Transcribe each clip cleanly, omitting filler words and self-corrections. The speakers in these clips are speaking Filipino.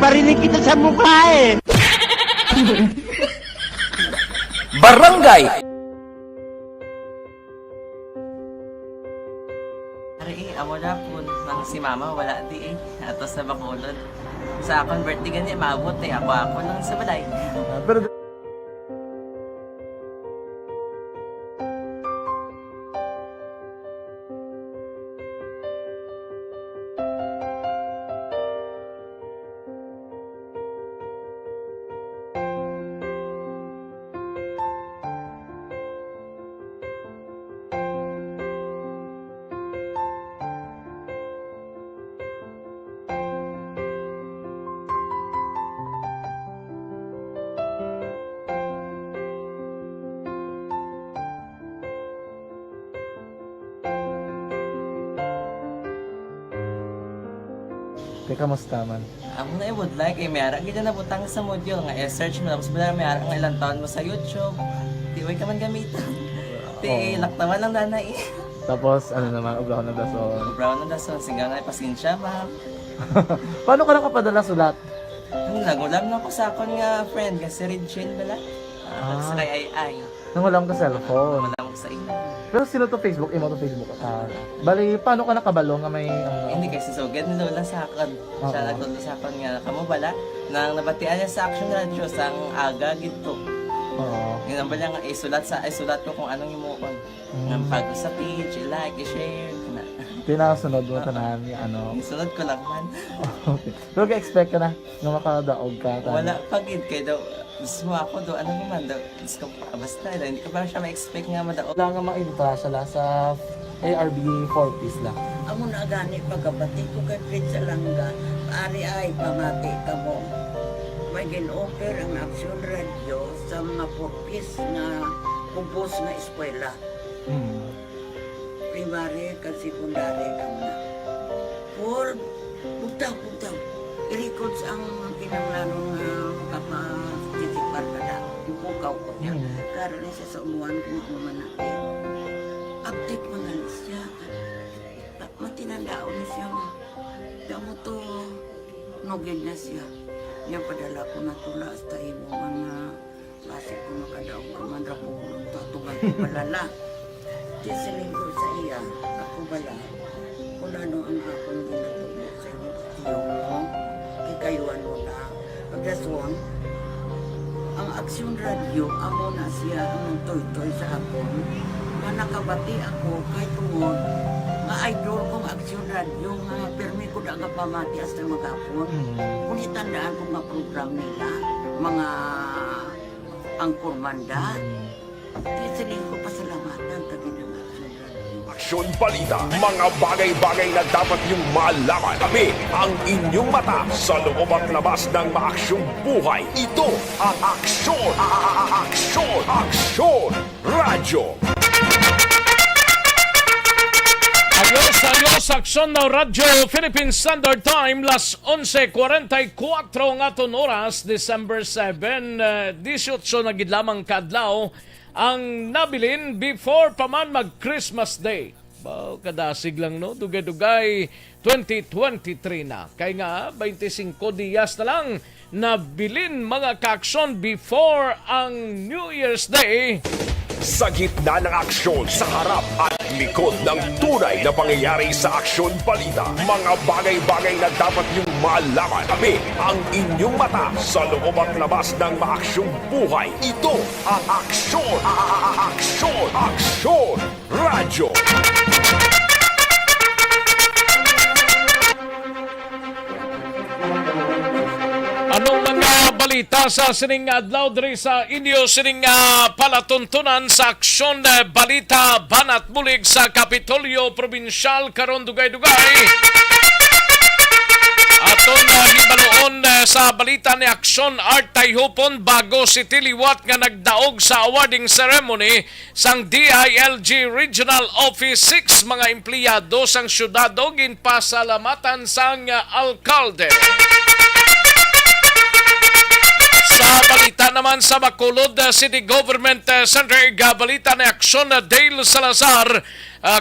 barinig kita sa mukha eh. Barangay Ari, amo na po, nang si mama wala di atos na bakulod. Sa akong birthday ganyan, maabot ako lang sa balay. Pero kamusta man? Amo na would like mayara gid na butang sa module nga search mo tapos bala mayara nga ilang taon mo sa YouTube. Di way ka man gamitan. Di laktawan lang nanay. Tapos ano naman, ubra ko ng daso. Brown na daso singa nga pasensya ma'am. Paano ka nakapadala sulat? Nagulam na ko sa akon nga friend kasi Regine bala. Sa kay ay. Nang wala ka cellphone. Wala mo sa ina. Pero sino to Facebook? Imo to Facebook. Bali, paano ka nakabalo nga may Hindi kasi so get nila sa akon. Siya nagtulo sa akon nga kamo bala nang nabatian niya sa Action Radio sang aga gito. Oo. Yun ang bala nga isulat ko kung anong imuon. Ng pag sa page, i-like, i-share kana. Pinasunod mo tanan ni ano. Isunod ko lang man. Okay. Pero ka-expect ka na nga makadaog ka. Wala pagid kay daw gusto mo ako do ano naman daw gusto ko basta hindi ko pa siya ma-expect nga madaog. Wala nga maibita siya sa ARB 4 piece lang. Amo na gani pagkabati ko kay Fred sa langga. Ari ay pamati ka mo. May gin-offer ang Action Radio sa mga purpose na kumpos na eskwela. Primary ka, secondary ka na. For bugtaw. I-record sa ang kinanglanong kapatitipar ka na. Yung kukaw ko niya. Karoon siya sa umuwan kung umuman natin. Update mo na siya. Matinandao na siya. Damo to, nugid na siya. Yan padala ko na tula hasta imo mga klase ko makadaog ka man rapulong to. Tugal ko balala. Di siling ko sa iya. Ako bala. Kung ano ang akong ginatulog sa iyo. Tiyo, kikayuan mo na. Pagdaswang, ang Action Radio, amo na siya ang toy-toy sa akon. Nakabati ako kay tungod nga idol kong Action Radio nga permi ko daga pamati hasta magapon. Kung itandaan ko nga program nila, mga angkor manda, kisiling ko pasalamatan kagin ang Action Radio. Aksyon Balita, mga bagay-bagay na dapat niyong malaman. Kami ang inyong mata sa loob at labas ng maaksyong buhay. Ito ang Aksyon! Aksyon Radyo! Adios, Aksyon na Radyo, Philippine Standard Time, las 11:44 nga aton oras, December 7, 18 na gid lamang kadlaw ang nabilin before pa man mag-Christmas Day. Bao, kadasig lang no, dugay-dugay 2023 na. Kaya nga, 25 diyas na lang nabilin mga kaaksyon before ang New Year's Day. Sa gitna ng aksyon, sa harap at likod ng tunay na pangyayari sa Aksyon Balita. Mga bagay-bagay na dapat niyong malaman. Kami ang inyong mata sa loob at labas ng maaksyong buhay. Ito ang Aksyon Radyo. Anong mga balita sa sining adlaw diri sa inyo sining palatuntunan sa Aksyon Balita Banat Bulig sa Kapitolyo Probinsyal karon dugay-dugay. Aton hibaloon sa balita ni Aksyon Art Tayhupon bago si Tiliwat nga nagdaog sa awarding ceremony sang DILG Regional Office 6 mga empleyado sang syudado ginpasalamatan sang alkalde. Sa Sa balita naman sa Bacolod City Government Center, balita na aksyon na Dale Salazar,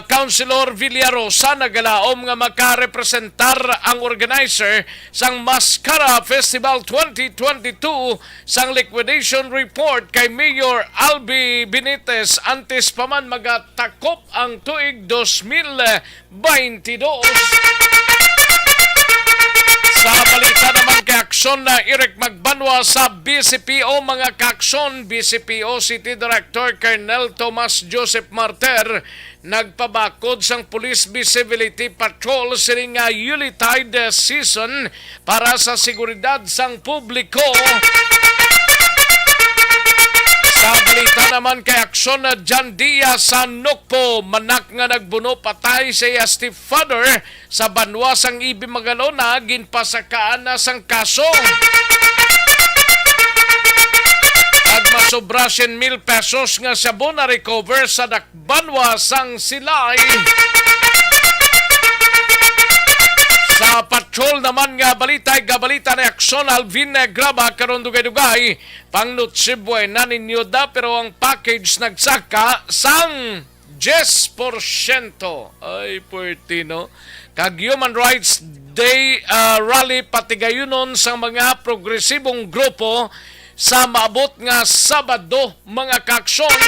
Councilor Villarosa nagalaom nga makarepresentar ang organizer sang Mascara Festival 2022 sang liquidation report kay Mayor Albi Benitez antes pa man magatakop ang tuig 2022. Sa balita naman kay aksyon na Eric Magbanwa sa BCPO, mga kaaksyon, BCPO City Director Colonel Tomas Joseph Marter nagpabakod sang Police Visibility Patrol sining Yuletide season para sa seguridad sang publiko. Sa balita naman kay aksyon na John Diaz sa Nukpo, manak nga nagbuno patay sa stepfather sa Banwa sang Ibi Magalona, ginpasakaan na sang kaso. Agmasobra 100,000 pesos nga sabon na recover sa Banwa sang Silay. Sa patrol naman nga balita na aksyon Alvin Graba karon dugay-dugay pangnutsibwe na ninyo da pero ang package nagsaka sang 10%. Ay puertino. Kag Human Rights Day rally patigayunon sa mga progresibong grupo sa maabot nga Sabado, mga kaaksyon.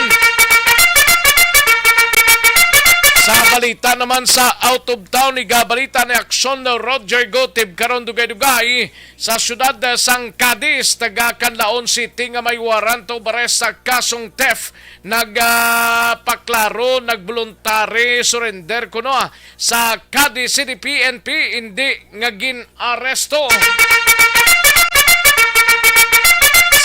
Sa balita naman sa out of town, igabalita ni aksyon na Roger Gotib karon dugay-dugay sa syudad sang Cadiz, taga Canlaon City nga may waranto bares sa kasong theft. Nagpaklaro, nagvoluntary surrender kuno sa Cadiz City PNP, hindi nga gin-aresto.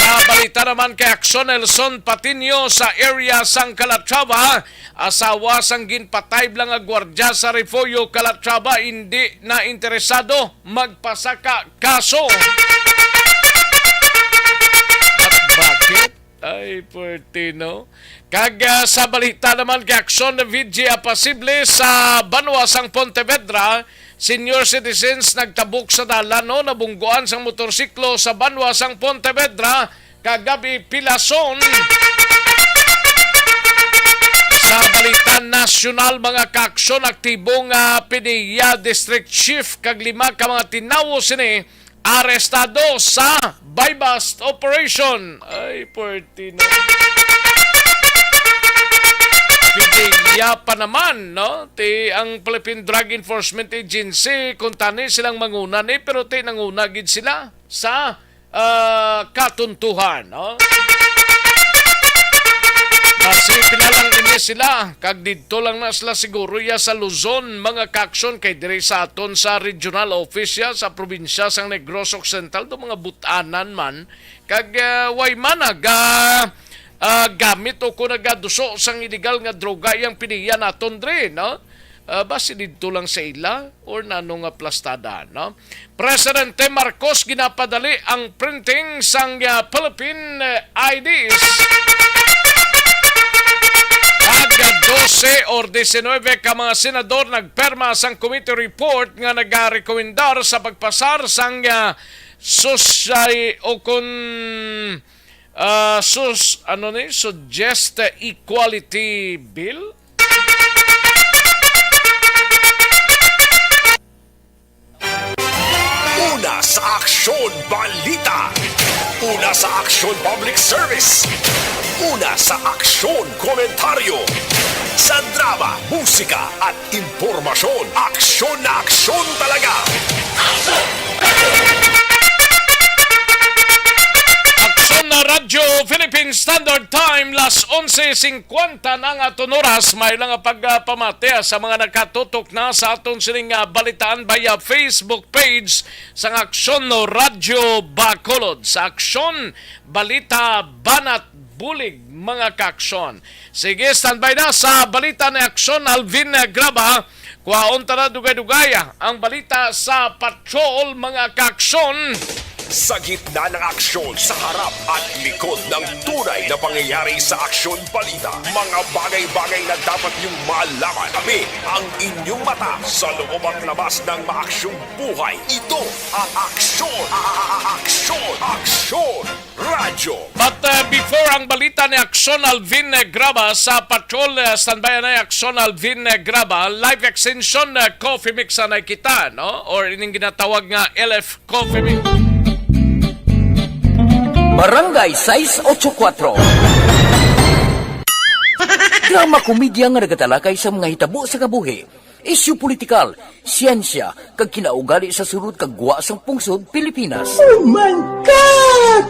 Sa balita naman kay aksyon Nelson Patinio sa area sang Calatrava, asawa sang ginpatay lang nga gwardya sa Refugio Calatrava, hindi na interesado magpasaka kaso. At bakit? Ay, Puertino. Kag sa balita naman kay aksyon na VG Apasible sa Banwa sang Pontevedra, senior citizens nagtabok sa dalan no, nabungguan sang motorsiklo sa Banwa sang Pontevedra kagabi Pilason. Sa balita nasyonal, mga kaaksyon, aktibong PDEA District Chief kag 5 ka mga tinawo sini arestado sa buy-bust operation. Ay, Puertino. PDEA pa naman, no? Ang Philippine Drug Enforcement Agency, kung tani silang manguna ni, pero nangunagid sila sa katuntuhan, no? Kasi pinalang ini sila, kag dito lang na sila siguro ya sa Luzon, mga kaaksyon, kay dire sa aton sa regional office ya, sa probinsya sang Negros Occidental, do mga butanan man, kag way manag, gamit o kung nagaduso sang illegal nga droga yung piniya naton dre, no? Basi dito lang sa ila or nanong plastada, no? Presidente Marcos ginapadali ang printing sang Philippine IDs. Aga 12 or 19 ka mga senador nagperma sang committee report nga nagarekomendar sa pagpasar sang susay o kun suggest equality bill. Una sa Aksyon Balita. Una sa Aksyon Public Service. Una sa Aksyon Komentaryo. Sa drama, musika at impormasyon. Aksyon na aksyon talaga. Aksyon na Radyo Philippine Standard Time, las 11:50 na nga oras. May lang pagpamate sa mga nakatutok na sa aton sining balitaan via Facebook page sa Aksyon no Radyo Bacolod. Sa Aksyon Balita Banat Bulig, mga kaaksyon. Sige, standby na sa balita ni Aksyon Alvin Graba. Kuhaon tara dugay-dugay ang balita sa patrol, mga kaaksyon. Sa gitna ng aksyon, sa harap at likod ng tunay na pangyayari sa Aksyon Balita, mga bagay-bagay na dapat niyong malaman. Kami ang inyong mata sa loob at labas ng maaksyong buhay. Ito ang Aksyon! Aksyon! Aksyon! radyo. But before ang balita ni Akson Alvin Graba sa patrol, standby na Akson Alvin Graba, live extension coffee mix na kita, no? Or ining ginatawag nga LF Coffee Mix. Barangay 684. Drama komedya nga nagatalakay sa mga hitabo sa kabuhi. Isyu politikal, siyensya, kag kinaugali sa sunod kag guwasang pungsod Pilipinas. Oh my God!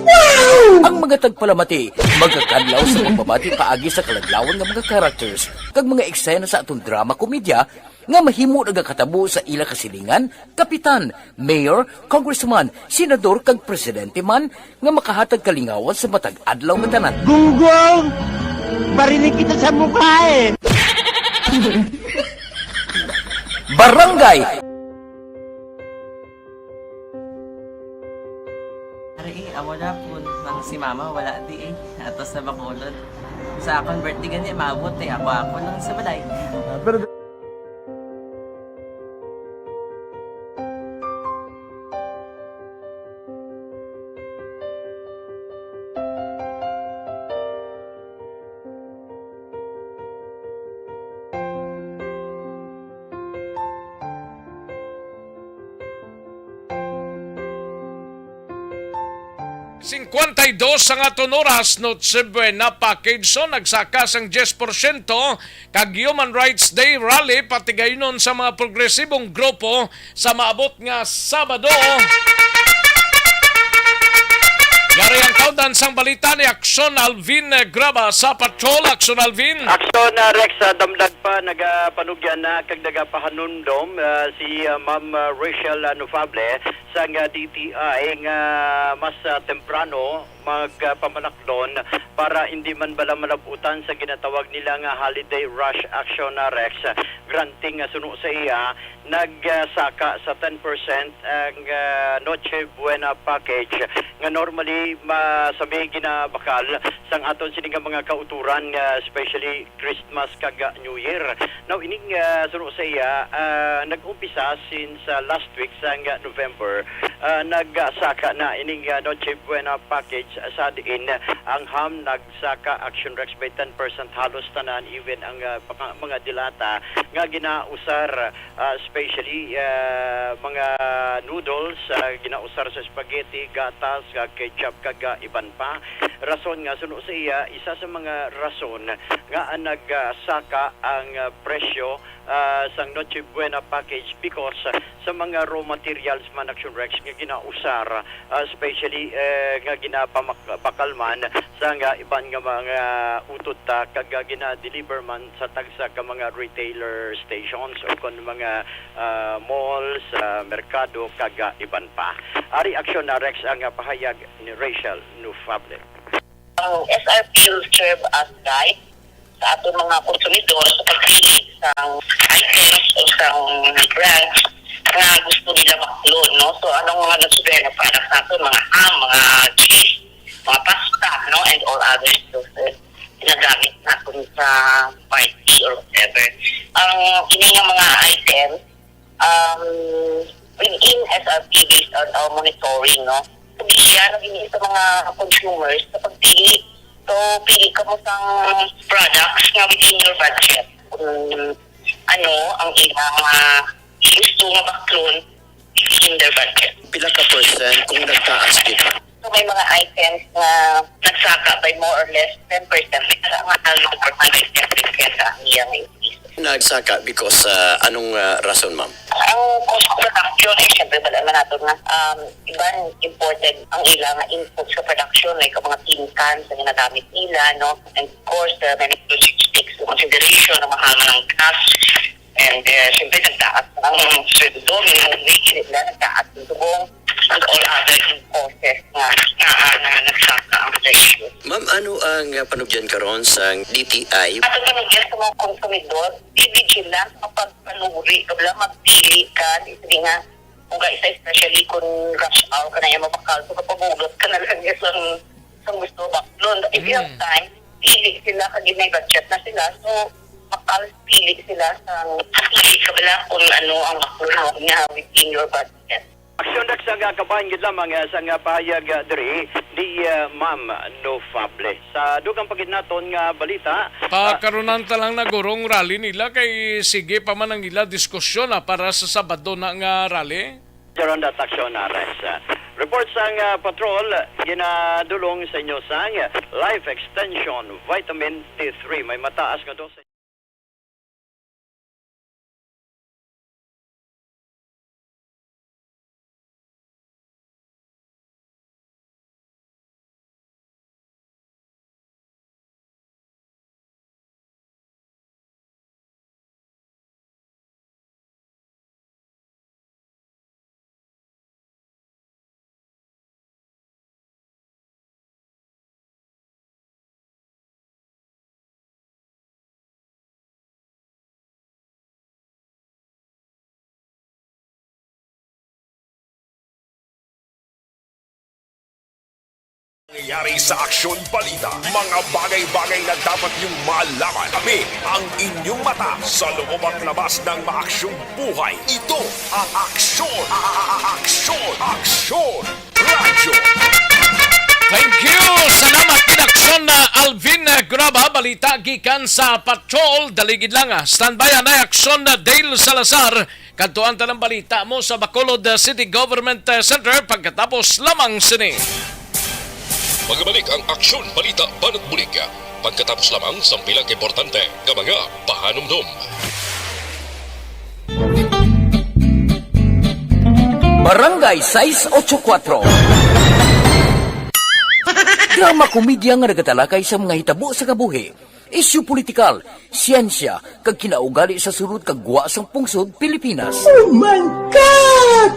Wow! Ang mga tagpalamati, magkakadlaw sa pagbabati paagi sa kalaglawan ng mga characters kag mga eksena sa atong drama komedya nga mahimo nagakatabo sa ila kasilingan, kapitan, mayor, congressman, senador kag presidente man nga makahatag kalingawan sa matag adlaw nga tanan. Gunggong! Barinig kita sa mukha eh! Barangay Ari amo na po nang si mama wala di atos na bakulod. Sa akong birthday gani maabot ako lang sa balay. Pero $52 ang aton oras no Cebu na package so nagsaka sang 10% kag Human Rights Day rally pati gayunon sa mga progresibong grupo sa maabot nga Sabado. Yari ang kaudan sang balita ni Akson Alvin Graba sa patrol. Akson Alvin. Akson Rex, damdag pa, nagapanugyan na kag nagapahanundom si Ma'am Rachel Nufable sa DTI nga mas temprano magpamanaklon para hindi man bala malabutan sa ginatawag nila nga Holiday Rush Action Rex. Granting suno sa iya, nagsaka sa 10% ang Noche Buena package nga normally masabi ginabakal sang aton sining mga kauturan especially Christmas kag New Year. Now ining suno sa iya nag-umpisa since last week sang November nagsaka na ining Noche Buena package sa diin ang ham nagsaka Action Rex by 10% halos tanan even ang mga dilata nga ginausar especially mga noodles ginausar sa spaghetti, gatas, ketchup kag iban pa. Rason nga suno sa iya isa sa mga rason nga nagsaka ang presyo sang Noche Buena package because sa mga raw materials man Action Rex nga ginausar especially nga ginapakalman sa nga iban nga mga utot kag gina-deliver man sa tagsa ka mga retailer stations o kon mga malls, merkado kag iban pa. Ari Action Rex ang pahayag ni Rachel Nufable. Ang SRP will serve as guide sa ato mga konsumidor sa pagpili ng items o sa brands na gusto nila mag-load, no? So, anong mga nasuggest na products natin, mga ham, mga cheese, mga pasta, no? And all others. So, ginagamit natin sa party or whatever. Ang ining mga items, within SRP based on our monitoring, no? Sabi siya, naging sa mga consumers sa pagpili. So, pili ka mo sa products na within your budget. Kung ano ang ilang gusto mabaklon within their budget. Pila ka percent kung nagtaas kita? So, may mga items na nagsaka by more or less 10%. May mga for 110% ang iyang increase. Nagsaka because anong rason, ma'am? Ang cost of production ay siyempre wala naman natin na ibang imported ang ilang input sa production like ang mga tin cans na ginagamit nila, no? And of course, many logistics takes into consideration ang mahal ng gas. And siyempre nagtaas ang sweldo, minimum wage nila, nagtaas ng tubong and all other causes na nagsaka ang presyo. Ma'am, ano ang panugyan karon sa DTI? At ang panugyan sa mga konsumidor, vigilant sa pagpanuri, kabla magpili ka, hindi nga, kung isa especially kung rush hour ka na yung mabakal, so kapag ka na lang sa gusto baklon. But if you have time, pili sila, kagin may budget na sila, so pili sila sa pili kabla kung ano ang baklon niya within your budget. Aksyon sa kabayan gid lamang sa pahayag diri ni Ma'am Nofable. Sa dugang paginaton nga balita, Pakarunan ta lang na gurong rally nila kay sige pa man ang ila diskusyon para sa Sabado na nga rally. Jaron that action arrest. Reports ang patrol ginadulong sa inyo sang Life Extension Vitamin D3. May mataas nga dose. Nangyayari sa Aksyon Balita, mga bagay-bagay na dapat niyong malaman. Kami ang inyong mata sa loob at labas ng maaksyong buhay. Ito ang Aksyon! Aksyon! Radyo! Thank you! Salamat pinaksyon na Alvin Graba, balita gikan sa patrol. Daligid lang standby na aksyon na Dale Salazar. Kantuan ta ng balita mo sa Bacolod City Government Center pagkatapos lamang sini. Magbalik ang Aksyon Balita Banat Bulig. Pagkatapos lamang sa pilang importante ng mga pahanumdum. Barangay 684. Drama komedya nga nagatalakay sa mga hitabo sa kabuhi. Isyu politikal, siyensya, kag kinaugali sa sunod kag guwa sang pungsod Pilipinas. Oh my God!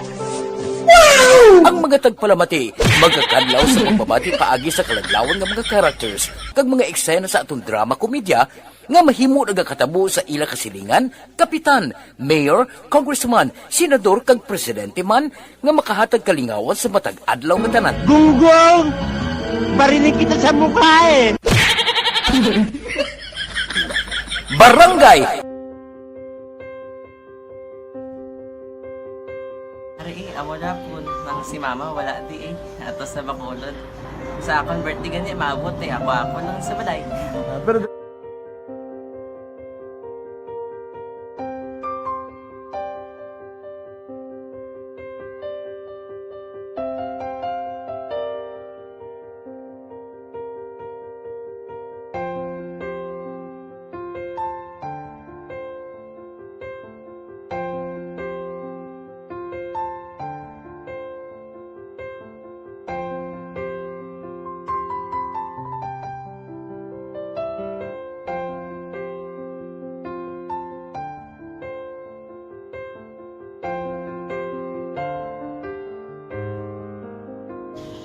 Wow! Ang mga tagpalamati, magkakadlaw sa pagbabati paagi sa kaladlawan ng mga characters kag mga eksena sa atong drama komedya nga mahimo nagakatabo sa ila kasilingan, kapitan, mayor, congressman, senador kag presidente man nga makahatag kalingawan sa matag adlaw nga tanan. Gunggong! Barinig kita sa mukha eh! Barangay Amo na po, si mama wala di atos na Bacolod. Sa akong birthday gani, maabot ako lang sa balay. Pero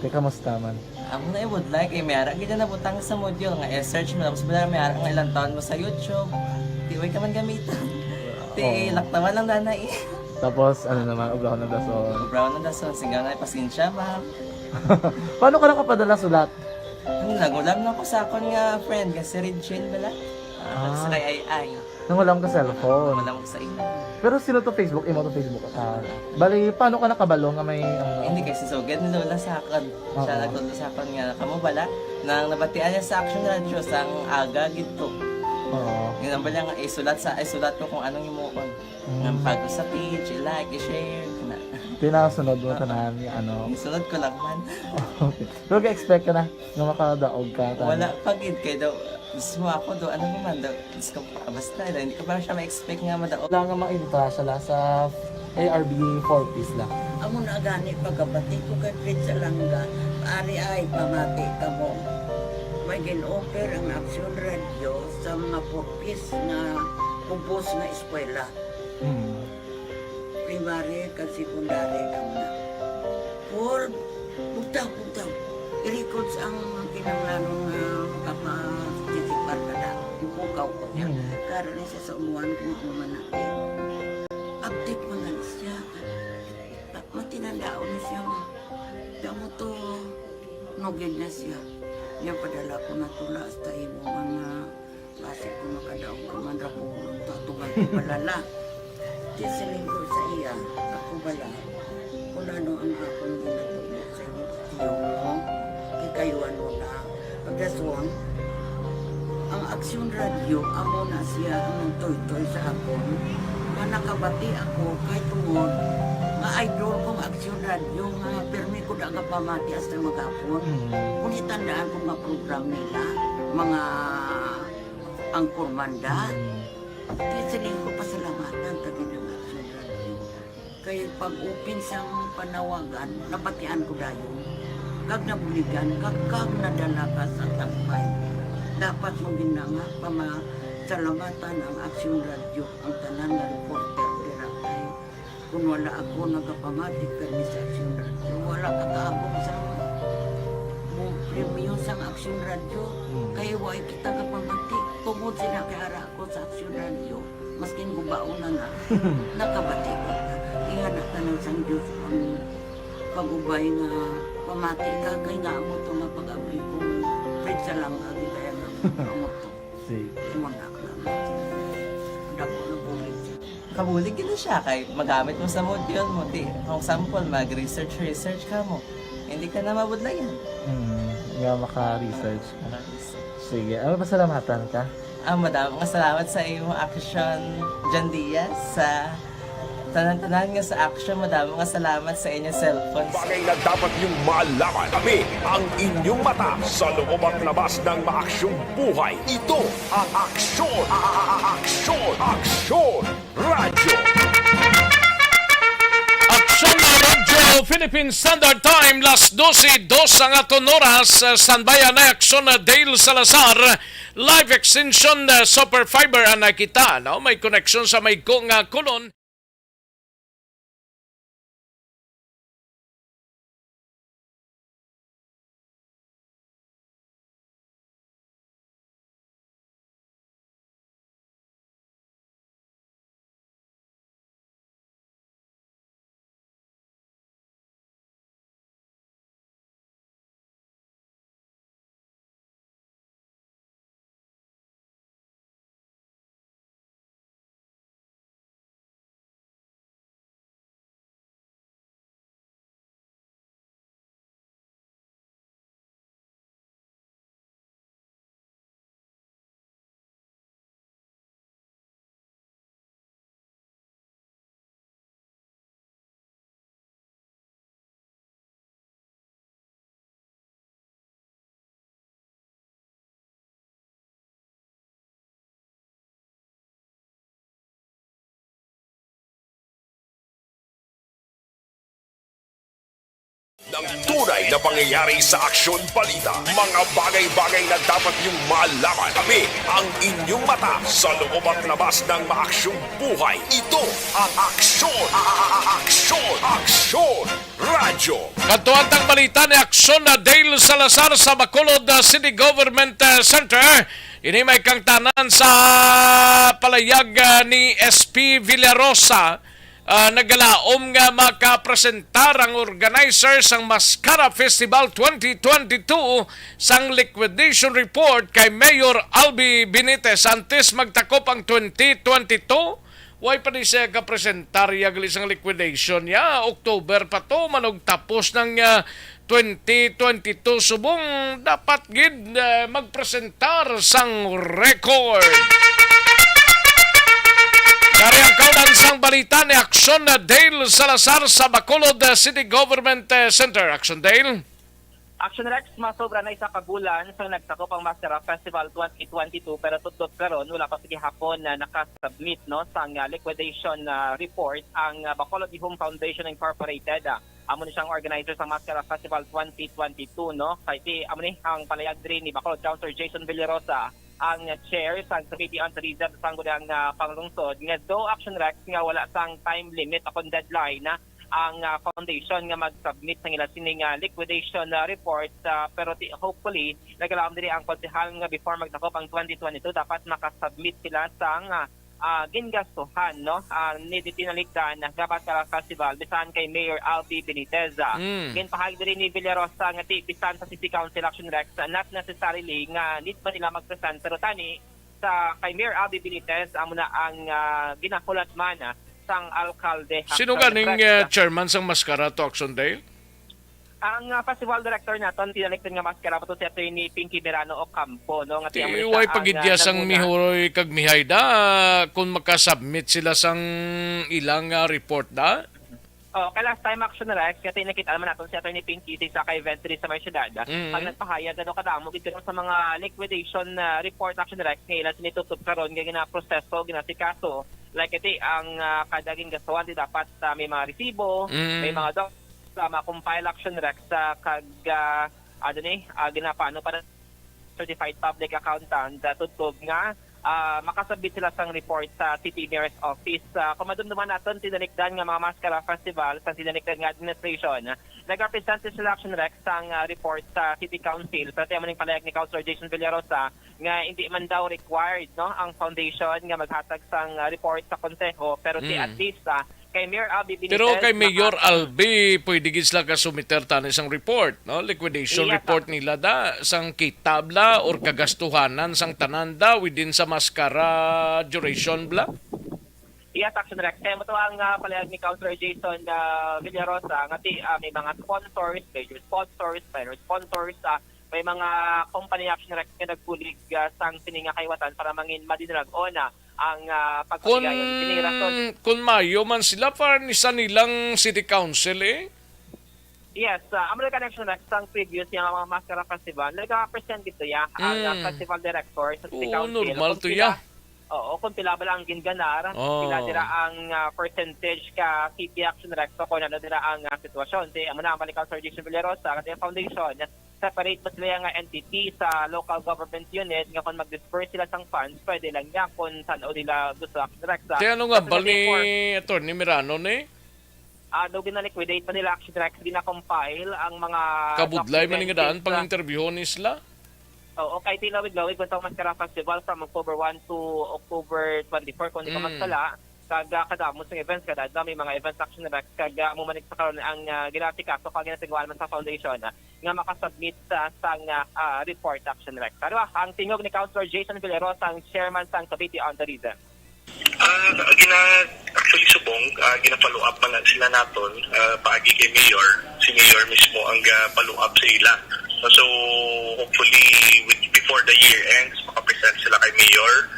kamusta man? Ako na would like may ara gid na butang sa module nga search mo tapos bala may ara nga ilang taon mo sa YouTube. Di way ka man gamitan. Di laktaman lang nanay. Tapos ano naman, ubra ko ng dason. Brown na dason singa nga pasensya ma'am. Paano ka nakapadala sulat? Nagulam na ko sa akon nga friend kasi Regine bala. Sa kay ay. Nang wala ka cellphone. Wala mo sa ina. Pero sino to Facebook? Imo to Facebook. Bali, paano ka nakabalo nga may... Hindi kasi so get ni Lola sa akin. Siya nagtulo sa akin nga kamo bala nang nabatian niya sa Action Radio sang aga gito. Oo. Yun ang bala nga isulat ko kung anong imuon. Ng pag sa page, i-like, i-share kana. Tinasunod mo tanan yung ano. Isunod ko lang man. Okay. Pero ka-expect ka na nga makadaog ka. Wala pagid kay daw gusto mo ako do ano naman daw gusto ko basta hindi ko pa siya ma-expect nga madaog. Wala nga makita siya sa ARB 4 piece lang. Amo na gani pagkabati ko kay Fred sa langga. Ari ay pamati ka mo. May gin-offer ang Action Radio sa mga purpose na kumpos na eskwela. Primary kag secondary ka na. For bugtaw. I-record sa ang kinanglanong kapatitikbar ka na. Yung pukaw ko niya. Karoon siya sa umuan kung ako manakit. Update mo na siya. Matinandao na siya. Damo to, nugid na siya. Yan padala ko na tula sa imo mga klase ko makadaog ka man rapulong to atugan ko balala. Di silinggo sa iya, ako bala. Kung ano ang akong ginatulog sa iyo mo. Kaya kayo ano na pagdason ang Aksyon Radio amo na siya ang toy-toy sa akon nga nakabati ako kay tungod nga idol kong Aksyon Radio nga permi ko daga pamati hasta magapon kung itandaan ko nga program nila mga angkor manda kaya sabihin ko pasalamatan tabi ng Aksyon Radio kaya pag-upin sang panawagan nabatian ko dayon kag nabuligan kag nadala ka sa tampay dapat mo ginanga pamasalamatan ang Aksyon Radio ang tanan nga reporter dira kay kung wala ako nagapamati kami sa Aksyon Radio wala kakaabot sa premium sang Aksyon Radio kay way kita kapamati tungod sila kay ara ako sa Aksyon Radio maskin gubaon na nakabati ko iyan na tanong sang Diyos ang pag-ubay nga pamati ka kay nga mo ito nga pag-abay ko Fred sa lang agi kaya nga mo ito imanak lang dako na bulit siya Kabulig gina siya kay magamit mo sa module mo. Di, kung sample, mag-research ka mo. Hindi ka na mabudlayan. Nga maka-research ka. Sige, pasalamatan ka? Madaming salamat sa iyong action, John Diaz, sa tanan-tanan nga sa action. Madaming salamat sa inyong cellphone. Bagay na dapat niyong malaman. Kami ang inyong mata sa loob at labas ng maaksyong buhay. Ito ang Aksyon! Aksyon! Aksyon! Radyo! Aksyon na Radyo Philippine Standard Time, las 12:02 ang aton oras. Standby na Aksyon na Dale Salazar. Live extension super fiber ang nakita. No? May connection sa may kong kulon. Ng tunay na pangyayari sa Aksyon Balita. Mga bagay-bagay na dapat niyong malaman. Kami ang inyong mata sa loob at labas ng maaksyong buhay. Ito ang Aksyon! Aksyon! Aksyon! Radyo! Katuantang balita ni Aksyon na Dale Salazar sa Bacolod City Government Center. Ini may kang tanan sa palayag ni SP Villarosa. Nagalaom nga makapresentar ang organizer sang Mascara Festival 2022 sang liquidation report kay Mayor Albi Benitez antes magtakop ang 2022. Way pa di siya kapresentar yagali sang liquidation ya October pa to manog tapos ng 2022 subong dapat gid magpresentar sang record. Kari ang kaunansang balita ni Aksyon na Dale Salazar sa Bacolod City Government Center. Aksyon Dale. Action Rex, masobra na isa kabulan sa nagtakop ang Mascara Festival 2022 pero tutut karon wala pa sige hapon na nakasubmit no sa liquidation report ang Bacolod Home Foundation Incorporated. Amo ni siyang organizer sa Mascara Festival 2022 no. Kay amo ni ang palayag diri ni Bacolod Councilor Jason Villarosa ang chair sa Committee on Tourism sa gudang panglungsod nga do Action Rex nga wala sang time limit akong deadline na ang foundation nga mag-submit ng ilang sining liquidation report pero hopefully nagalaam din ang konsehal nga before magtakop ang 2022 dapat makasubmit sila sang gingastuhan no ni ditinaligdan na gabat sa festival bisan kay Mayor Albi Benitez. Ginpahagi din ni Villarosa nga bisan sa City Council Action Rex not necessarily nga need pa nila mag-present pero tani sa kay Mayor Albi Benitez amo na ang ginakulat man sang alkalde. Sino ganing chairman sang Mascara to Action Dale? Ang festival director naton tinalekton nga maskara pato si Attorney Pinky Verano Ocampo no nga Way pagidyasang mihuroy kag mihayda kung makasubmit sila sang ilang report da. Oh, kay last time action Rex, kaya nakita naman natin si Attorney Pinky sa ka-event rin sa may syudad. Pag nagpahayag ano kadamo gid sa mga liquidation report action Rex ngayon sinitutup karon nga gina-proseso ginasikaso. Like iti ang kadaging gastuhan di dapat may mga resibo, may mga compile action Rex kag ginapano para certified public accountant tutog nga makasabit sila sang report sa City Mayor's Office. Kung madumduman natin, tinalikdan nga mga Mascara Festival sa tinalikdan nga administration. Nag-represent sila action Rex sang report sa City Council. Pero tayo maning palayag ni Councilor Jason Villarosa nga hindi man daw required no ang foundation nga maghatag sang report sa konseho. Pero at least kay Mayor Albi Benitez. Pero kay Mayor Albi, pwede gid sila kasumiter tanis sang report, no? Liquidation report nila da sang kitabla or kagastuhanan sang tananda within sa maskara duration bla. Yes, action Rex. Kaya mo ang palayag ni Councilor Jason Villarosa nga may mga sponsors, major sponsors, minor sponsors, may mga company action Rex nga nagpulig sang sininga kaywatan para mangin madinrag ona ang pagpapagayon. Kung mayo man sila para nisa nilang City Council Yes, American Action Rex ang previous yung mga Mascara Festival, nag-present dito ang festival director sa City Council. Normal to ya. Oo, kung pila ba lang ginganar, pila dira ang percentage ka City Action Rex o kung ano dira ang sitwasyon. Amo na ang balikan Sir Jason Villarosa kasi ang foundation separate pa sila nga entity sa local government unit nga kung mag-disperse sila sang funds, pwede lang niya kung saan o nila gusto Action Rex. Kaya ano nga, bali Attorney Mirano ni? Daw gina-liquidate pa nila Action Rex, gina-compile ang mga kabudlay man nga daan pang interview ni sila? Oo, kay Tilawig-Lawig, Bantang Mascara Festival from October 1 to October 24, kung di ka magsala, kadamo sa events kada may mga events action Rex mo manig sa karon ang ginatika so kag ginasagawa man sa foundation nga makasubmit sa sang report action Rex. Pero ang tingog ni Councilor Jason Villarosa ang chairman sang Committee on Tourism. Actually subong gina-follow up man sila naton paagi kay Mayor, si Mayor mismo ang follow up sa ila. So hopefully before the year ends makapresent sila kay Mayor.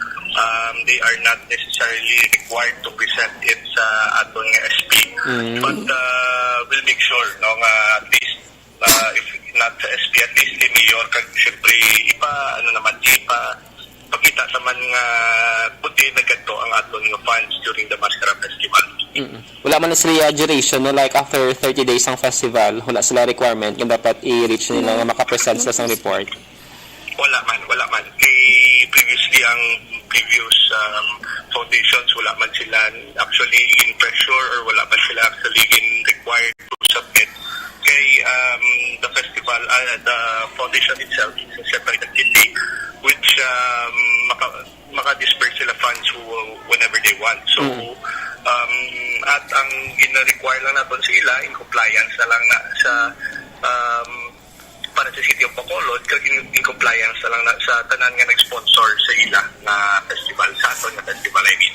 They are not necessarily required to present it sa aton nga SP. But we'll make sure no nga at least if not sa SP at least kay Mayor kag syempre pakita sa man nga buti na kadto ang aton nga funds during the Mascara Festival. Wala man na sila duration no, like after 30 days ang festival wala sila requirement kung dapat i-reach nila nga makapresent sila sang report. Wala man previously ang previous foundations wala man sila actually in pressure or wala man sila actually in required to submit kay the festival the foundation itself is a separate entity which maka-disperse sila funds whenever they want so at ang gina-require lang natin sa ila in compliance na lang na sa para sa City of Bacolod kag in compliance na lang na, sa tanan nga nag-sponsor sa ila na festival sa aton nga festival I mean.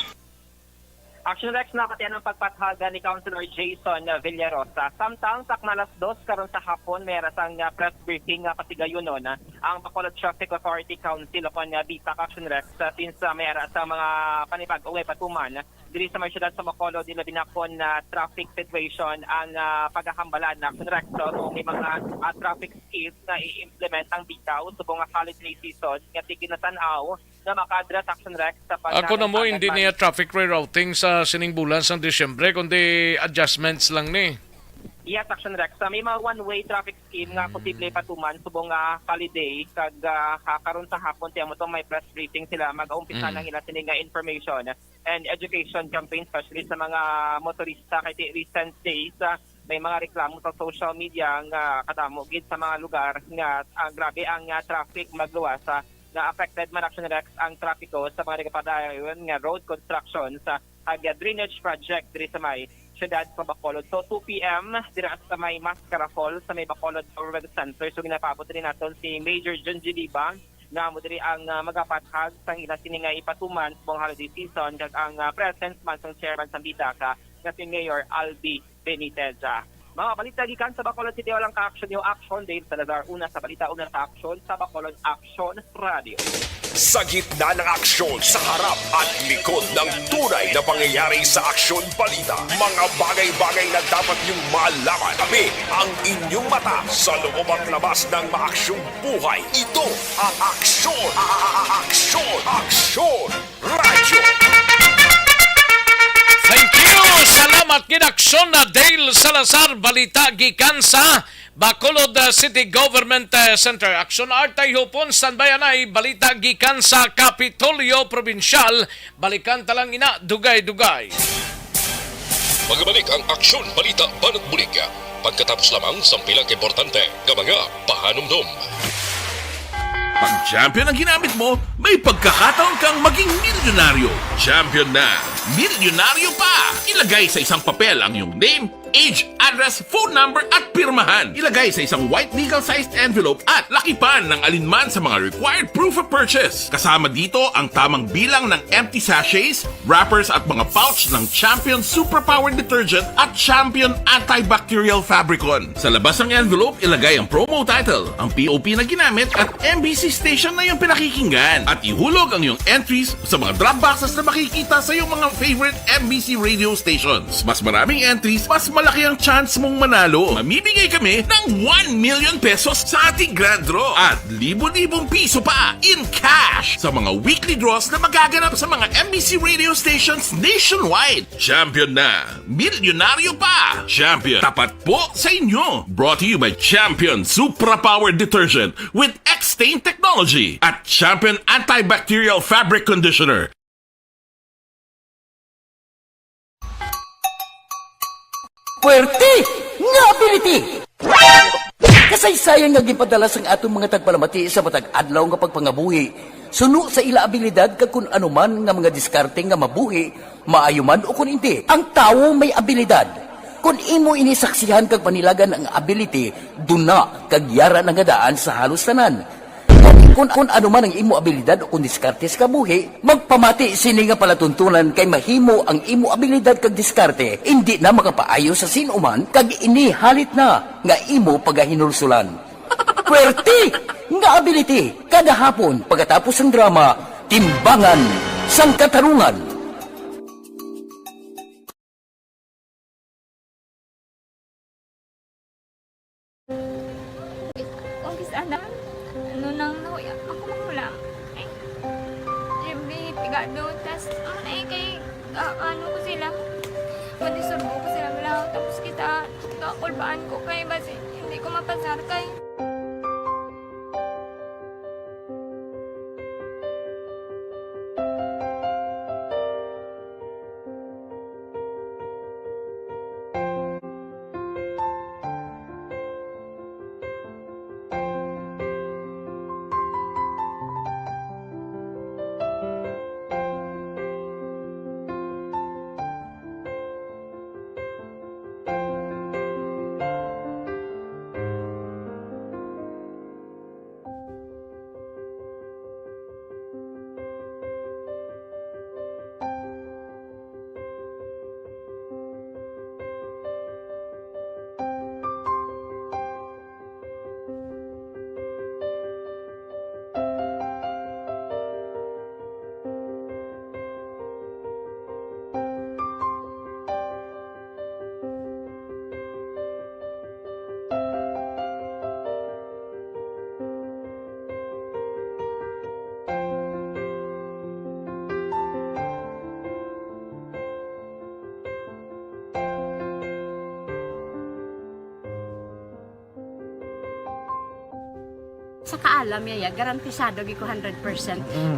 Action Rex nakatiyan ang pagpathaga ni Councilor Jason Villarosa. Samtang sakna alas 2 karon sa hapon meron sang press briefing pasigayunon ang Bacolod Traffic Authority Council kon BITAC Action Rex since meron sa mga panipag-uwi patuman diri sa syudad sa Bacolod dila binakon na traffic situation ang paghahambalan na Action Rex so may mga traffic skills na i-implement ang BITAC subong nga holiday season nga tiginatan-aw na maka-address Action Rex sa ako na mo hindi niya traffic rerouting sa sining bulan sa Disyembre kundi adjustments lang ni. Yes, Action Rex. May mga one-way traffic scheme nga posible patuman subong holiday kag karon sa hapon tiyan mo to may press briefing sila mag-umpisa ng ila sining information and education campaign especially sa mga motorista kay recent days may mga reklamo sa social media nga kadamo gid sa mga lugar nga grabe ang traffic magluwas na affected man Action Rex ang trapiko sa mga nagapadayon nga road construction sa drainage project diri sa may syudad sa Bacolod. So 2 p.m. dira sa may Mascara Falls sa may Bacolod Government Center. So ginapaabot rin natin si Major John Giliba na mo diri ang magapathag sang ila sini nga ipatuman sa holiday season kag ang presence man sang chairman sa BITAC nga si Mayor Albi Benitez. Mga balita gikan sa Bacolod City, walang ka-action yung Action. Dave Salazar, una sa balita, una sa action sa Bacolod Action Radio. Sa gitna ng aksyon, sa harap at likod ng tunay na pangyayari sa Aksyon Balita. Mga bagay-bagay na dapat niyong malaman. Kami ang inyong mata sa loob at labas ng maaksyong buhay. Ito ang Aksyon! Aksyon! Aksyon! Radyo! Thank you! Salamat kinaksyon na Dale Salazar, balita gikan sa Bacolod City Government Center. Aksyon Artay Hupon, standby ay balita gikan sa Kapitolyo Provincial. Balikan talang ina, dugay-dugay. Magbalik ang Aksyon Balita Banat Bulig. Pagkatapos lamang sa pilang importante ng mga pahanumdum. Pag champion ang ginamit mo, may pagkakataon kang maging milyonaryo. Champion na! Milyonaryo pa! Ilagay sa isang papel ang iyong name, age, address, phone number at pirmahan. Ilagay sa isang white legal-sized envelope at lakipan ng alinman sa mga required proof of purchase. Kasama dito ang tamang bilang ng empty sachets, wrappers at mga pouch ng Champion Superpower Detergent at Champion Antibacterial Fabricon. Sa labas ng envelope, ilagay ang promo title, ang POP na ginamit at MBC station na yung pinakikinggan. At ihulog ang iyong entries sa mga drop boxes na makikita sa iyong mga favorite MBC radio stations. Mas maraming entries, mas malaki ang chance mong manalo. Mamimigay kami ng 1 million pesos sa ating grand draw at libo-libong piso pa in cash sa mga weekly draws na magaganap sa mga MBC radio stations nationwide. Champion na! Milyonaryo pa! Champion, tapat po sa inyo! Brought to you by Champion Supra Power Detergent with X-Stain Technology at Champion Antibacterial Fabric Conditioner. Puwerte nga ability! Kasaysayan nga gipadala sang atong mga tagpalamati sa matag adlaw nga pagpangabuhi. Suno sa ila abilidad kag kun anuman nga mga diskarte nga mabuhi, maayo man o kun hindi. Ang tawo may abilidad. Kung imo inisaksihan kag panilagan ang ability, duna kag yara nga daan sa halos tanan. Kung ano man ang imo abilidad o kung diskarte sa kabuhi, magpamati sini nga palatuntunan kay mahimo ang imo abilidad kag diskarte, hindi na makapaayo sa sinuman kag ini halit na nga imo pagahinulsulan. Puwerte nga ability kada hapon pagkatapos ng drama, Timbangan sang Katarungan. Ano ko sila, manisurbo ko sila lang, tapos kita, kakulbaan ko kay basi, hindi ko mapasar kay. Sa kaalam yaya, garantisado gi ko 100%.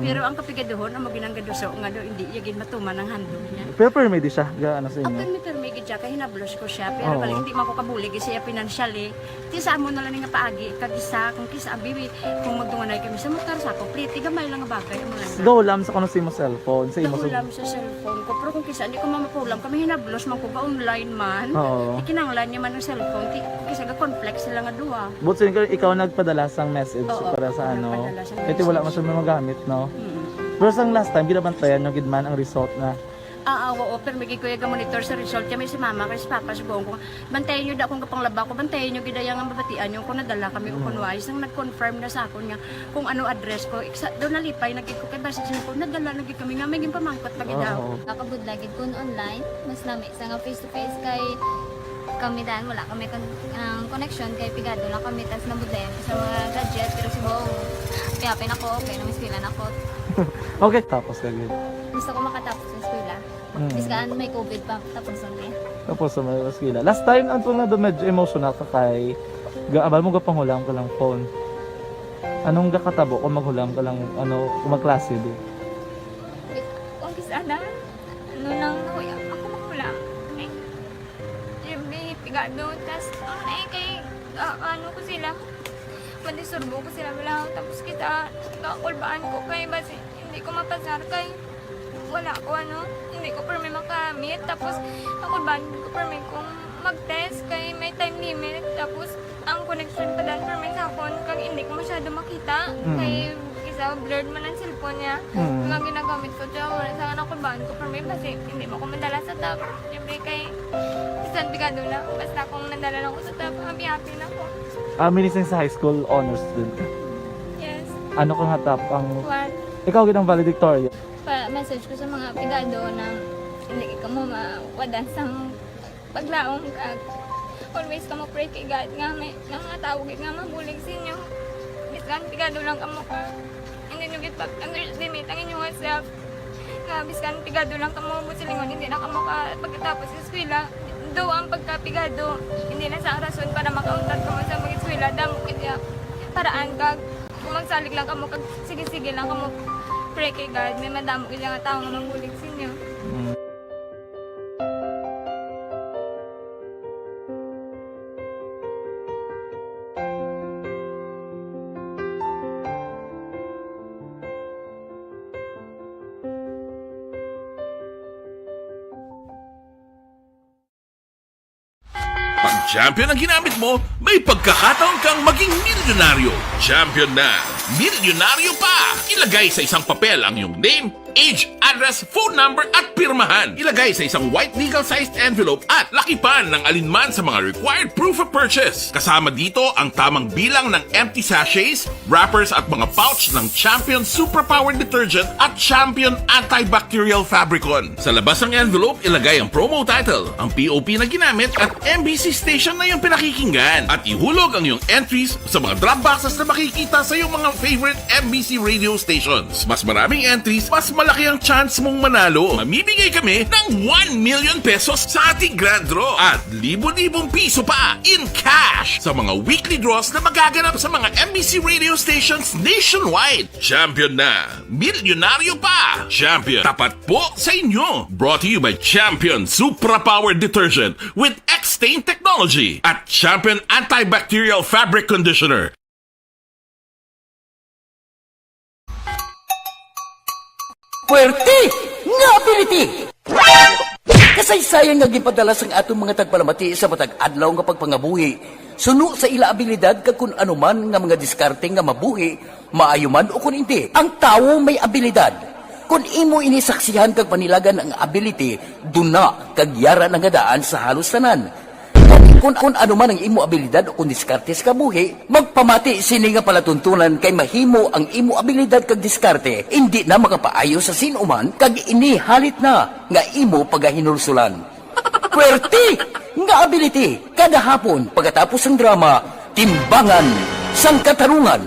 Pero ang kapigaduhon, ang maginanggaduso, nga do, hindi yagin matuman ang handog niya. Pero permedi siya, gaano sa inyo? Ang permi siya, kaya hinablos ko siya. Pero balik, hindi man ko kabulig siya financially. Ti sa mo na lang nga paagi, kagisa, kung kisa abiwi, kung magtunganay kami sa motor sa complete, gamay lang nga bagay. Gawlam sa kuno sa imo cellphone, sa imo Gawlam sa cellphone ko. Pero kung kisa, hindi ko mamapulam, kami hinablos man ko ba online man. Ikinanglan niya man ng cellphone, kisa ga-complex sila nga duwa. But so, ikaw nagpadala sang message para sa ano. Ito wala man siya magamit, no? Pero sang last time, ginabantayan yung gidman ang result na Oo, pero may kuya ga monitor sa result kami si mama kay si papa si buong ko. Bantayan niyo da kung kapang laba ko, bantayan niyo gid yang mabatian yung kung nadala kami o kunwais nang nag-confirm na sa akon nga kung ano address ko. Do nalipay nagid ko kay base ko nadala lagi kami nga may pamangkot pa gid daw. Nakabudlay gid kun online, mas nami sa nga face to face kay kami dan wala kami connection kay pigado lang kami tas nabudlayan sa mga gadget pero si buong piyapin ako okay na miskilan ako. Okay, tapos kagid. Gusto ko makatapos sa eskwela. Biskaan may COVID pa tapos niya. Tapos sa mga skila. Last time anto na do medyo emotional ka kay gaabal mo gapanghulam ka lang phone. Anong gakatabo kung maghulam ka lang kung magklase di? Kung kisana, ano nang ako makulang. Eh, may pigado, tas kay ano ko sila. Pandisurbo ko sila bilang tapos kita kakulbaan ko kay basi hindi ko mapasar kay wala ko hindi ko permi makamit tapos kakulbaan ko permi kung mag-test kay may time limit tapos ang connection pa dan permi sa phone kag hindi ko masyado makita kay isa blurred man ang cellphone niya nga ginagamit ko siya wala sa kakulbaan ko permi kasi hindi mo ko madala sa tab siyempre kay isang bigado na basta kung nadala lang ko sa tab happy na ko. Minising sa high school honors student ka? Yes. Ano kang hatap ang... What? Ikaw ginang valedictorian? Message ko sa mga pigado na hindi ka mo mawadan sang paglaong kag always ka mo pray kay God nga may mga tawag nga mabulig sa inyo. Biskan pigado lang ka mo ka. Hindi nyo git underestimate ang inyong self. Nga biskan pigado lang ka mo silingon hindi na ka mo ka pagkatapos sa eskwela. Do ang pagkapigado hindi na sa rason para makauntat ka mo sa mga eskwela damo kaya paraan kag kung magsalig lang ka mo kag sige-sige lang ka mo pray kay God may madamo kaya nga tao nga mabulig sa inyo. Pag champion ang ginamit mo, may pagkakataon kang maging milyonaryo. Champion na! Milyonaryo pa! Ilagay sa isang papel ang iyong name, age, address, phone number at pirmahan. Ilagay sa isang white legal-sized envelope at lakipan ng alinman sa mga required proof of purchase. Kasama dito ang tamang bilang ng empty sachets, wrappers at mga pouch ng Champion Superpower Detergent at Champion Antibacterial Fabricon. Sa labas ng envelope, ilagay ang promo title, ang POP na ginamit at MBC station na yung pinakikinggan. At ihulog ang iyong entries sa mga drop boxes na makikita sa iyong mga favorite MBC radio stations. Mas maraming entries, mas malaki ang chance mong manalo. Mamimigay kami ng 1 million pesos sa ating grand draw at libo-libong piso pa in cash sa mga weekly draws na magaganap sa mga MBC radio stations nationwide. Champion na! Milyonaryo pa! Champion, tapat po sa inyo! Brought to you by Champion Supra Power Detergent with X-Stain Technology at Champion Antibacterial Fabric Conditioner. Puwerte nga ability! Kasaysayan nga gipadala sang atong mga tagpalamati sa matag adlaw nga pagpangabuhi. Suno sa ila abilidad kag kun anuman nga mga diskarte nga mabuhi, maayo man o kun hindi. Ang tawo may abilidad. Kung imo inisaksihan kag panilagan ang ability, duna kag yara nga daan sa halos tanan. Kung ano man ang imo abilidad o kung diskarte sa kabuhi, magpamati sini nga palatuntunan kay mahimo ang imo abilidad kag diskarte, hindi na makapaayo sa sinuman kag inihalit na nga imo pagahinulsulan. Puwerte nga ability kada hapon pagkatapos ng drama, Timbangan sang Katarungan.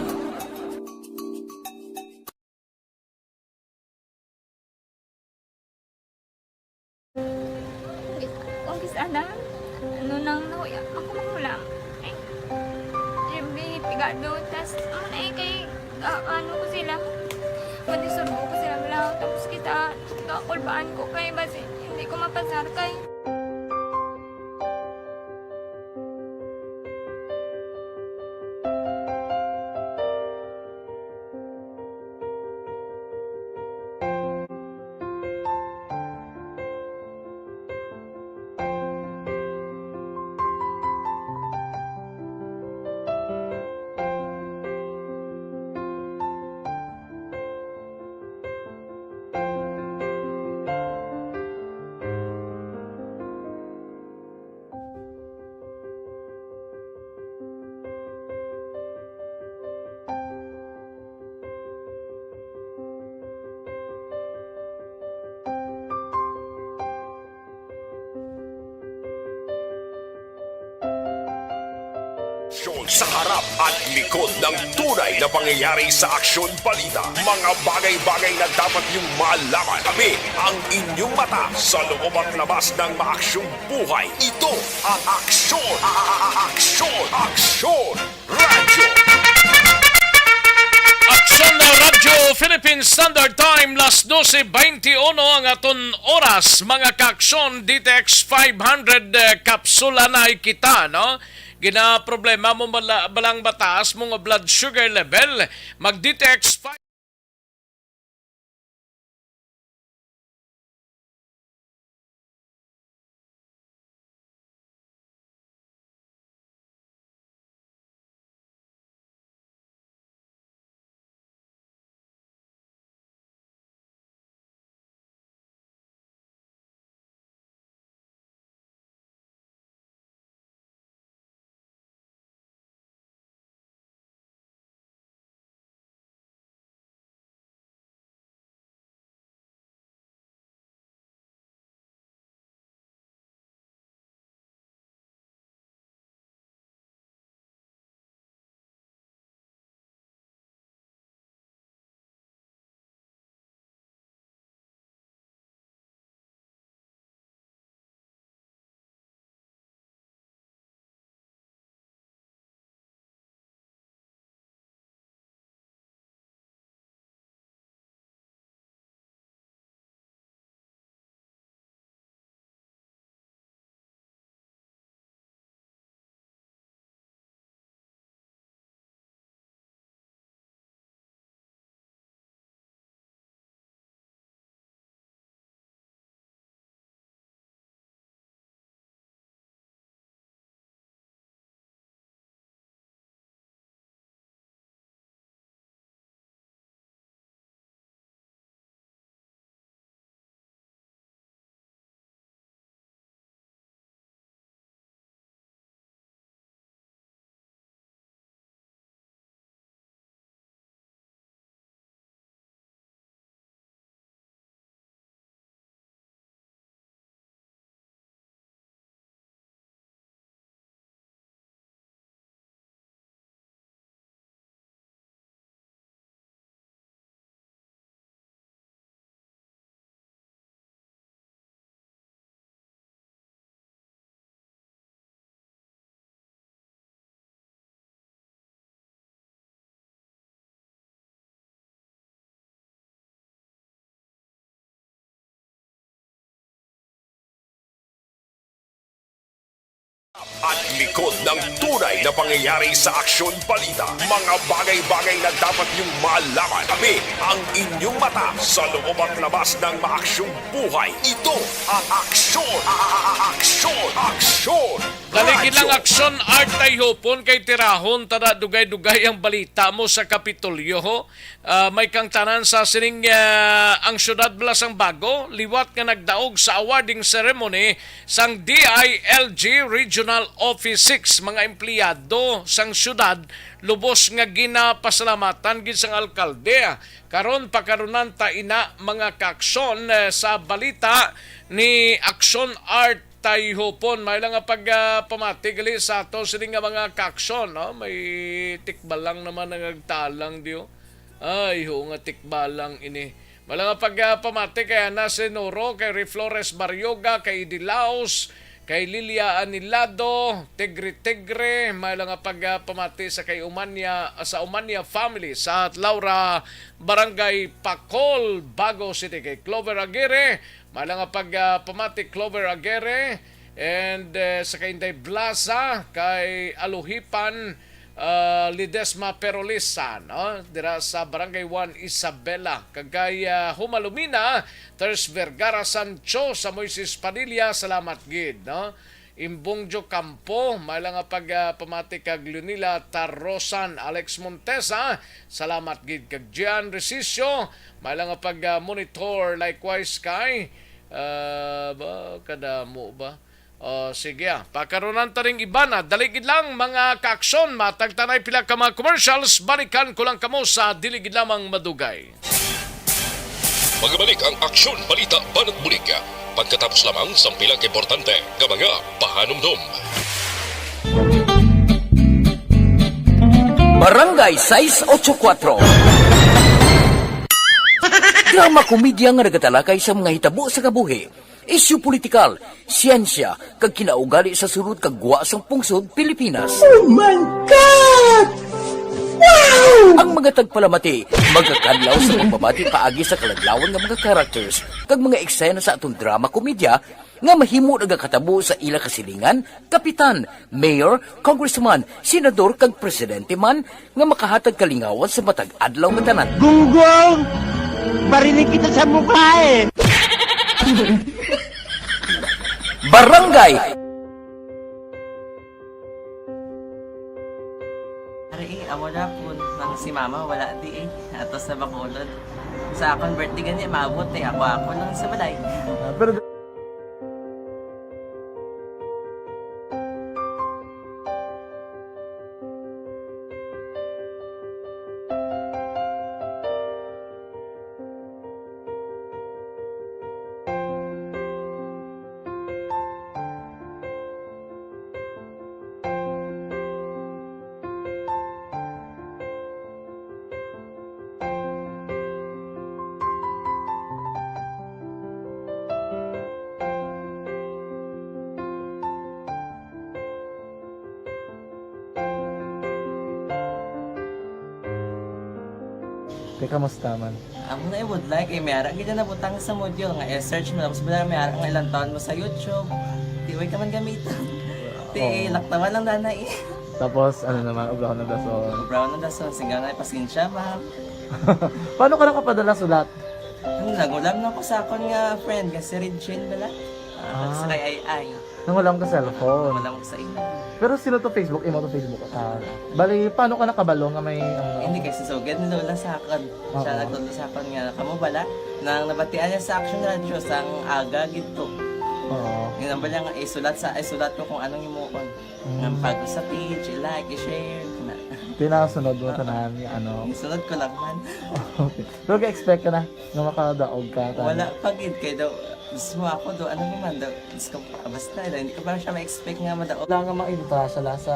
Kung kisana, ano nang ako makulang. Eh, siyempre, pigado, tas kay ano ko sila. Pandisurbo ko sila bilang tapos kita kakulbaan ko kay basi hindi ko mapasar kay. Aksyon sa harap at likod ng tunay na pangyayari sa Aksyon Balita. Mga bagay-bagay na dapat niyong malaman. Kami ang inyong mata sa loob at labas ng maaksyong buhay. Ito ang Aksyon! Aksyon! Aksyon! Radyo! Aksyon na Radyo Philippine Standard Time, las 12:21 ang aton oras, mga kaaksyon, DTX 500 kapsula na kita, no? Gina problema mo balang bataas mong blood sugar level, mag DTX 5 at likod ng tunay na pangyayari sa Aksyon Balita. Mga bagay-bagay na dapat niyong malaman. Kami ang inyong mata sa loob at labas ng maaksyong buhay. Ito ang Aksyon! Aksyon! Aksyon! Daligin lang aksyon art tayo hopon kay tirahon tada dugay-dugay ang balita mo sa Kapitolyo ho. May kang tanan sa sining ang syudad Blas ang Bago liwat nga nagdaog sa awarding ceremony sang DILG Regional Office 6 mga empleyado sang syudad lubos nga ginapasalamatan gid sang alkalde. Karon pakarunan ta ina mga kaaksyon sa balita ni Aksyon Art tayo hopon. May lang nga pagpamatigli sa ato sining nga mga kaaksyon, no? May tikbalang naman ang nagtalang diyo. Ay, nga tikbalang ini. May lang nga pagpamati kay Ana Senoro, kay Riflores Baryoga, kay Dilaos, kay Lilia Anilado, Tegre, may lang nga pagpamati sa kay Umanya, sa Umanya family, sa Laura Barangay Pacol, Bago City, kay Clover Aguirre, may lang nga pagpamati Clover Aguirre, and sa kay Inday Blaza, kay Aluhipan, Lidesma Perolisa, no? Dira sa Barangay 1 Isabela, kagay Humalumina, Ters Vergara Sancho, sa Moises Padilla, salamat gid, no? Imbongjo Campo, may lang nga pagpamati kag Lunila Tarrosan, Alex Montesa, salamat gid kag Gian Resisio, may lang nga pag-monitor likewise kay kadamo ba? Sige pakaronan ta ring iba na. Daligid lang mga kaaksyon, matagtanay pila ka mga commercials, balikan ko lang kamo sa diligid lamang madugay. Magbalik ang Aksyon Balita Banat Bulig. Pagkatapos lamang sa pilang importante nga mga pahanumdum. Barangay 684. Drama komedya nga nagatalakay sa mga hitabo sa kabuhi, isyu politikal, siyensya, kag kinaugali sa sulod kag guwa sang pungsod Pilipinas. Oh my God! Wow! Ang mga tagpalamati, magkakadlaw sa pagbabati paagi sa kalaglawan ng mga characters kag mga eksena sa atong drama komedya nga mahimo nagakatabo sa ila kasilingan, kapitan, mayor, congressman, senador kag presidente man nga makahatag kalingawan sa matag adlaw nga tanan. Gunggong! Barinig kita sa mukha eh! Barangay Ari, amo na po nang si mama wala di ato sa Bacolod. Sa akong birthday gani maabot ako lang sa balay. Pero kamusta man? Ako na would like, mayara gid na butang sa module nga search mo tapos bala mayara ang ilang taon mo sa YouTube. Di way ka man gamitan. Di laktawan lang nanay. Tapos, ano naman, brown na dason. Brown na dason, singaw na pasensya ma'am. Paano ka nakapadala sulat? Nagulam na ko sa akon nga friend, kasi Regine bala. Sa kay ay. Nangulam ka cellphone. Nangulam ko sa ina. Pero sino to Facebook? Imo to Facebook. Bali, paano ka nakabalo nga may... Hindi kasi sugad ni Lola sa akin. Siya nagtulong sa akin nga, kamo bala, nang nabatian niya sa Action Radio sang aga gito. Oo. Yun ang bala nga, isulat ko kung anong imukon. Ang pag sa page, i-like, i-share. Pinasunod mo tanan yung ano. Isunod ko lang man. Okay. Pero ka-expect ka na nga makadaog ka. Wala, pagid kay daw, gusto mo ako do, ano naman daw, gusto ko, basta, hindi ko parang siya ma-expect nga madaog. Wala nga ma-invita siya sa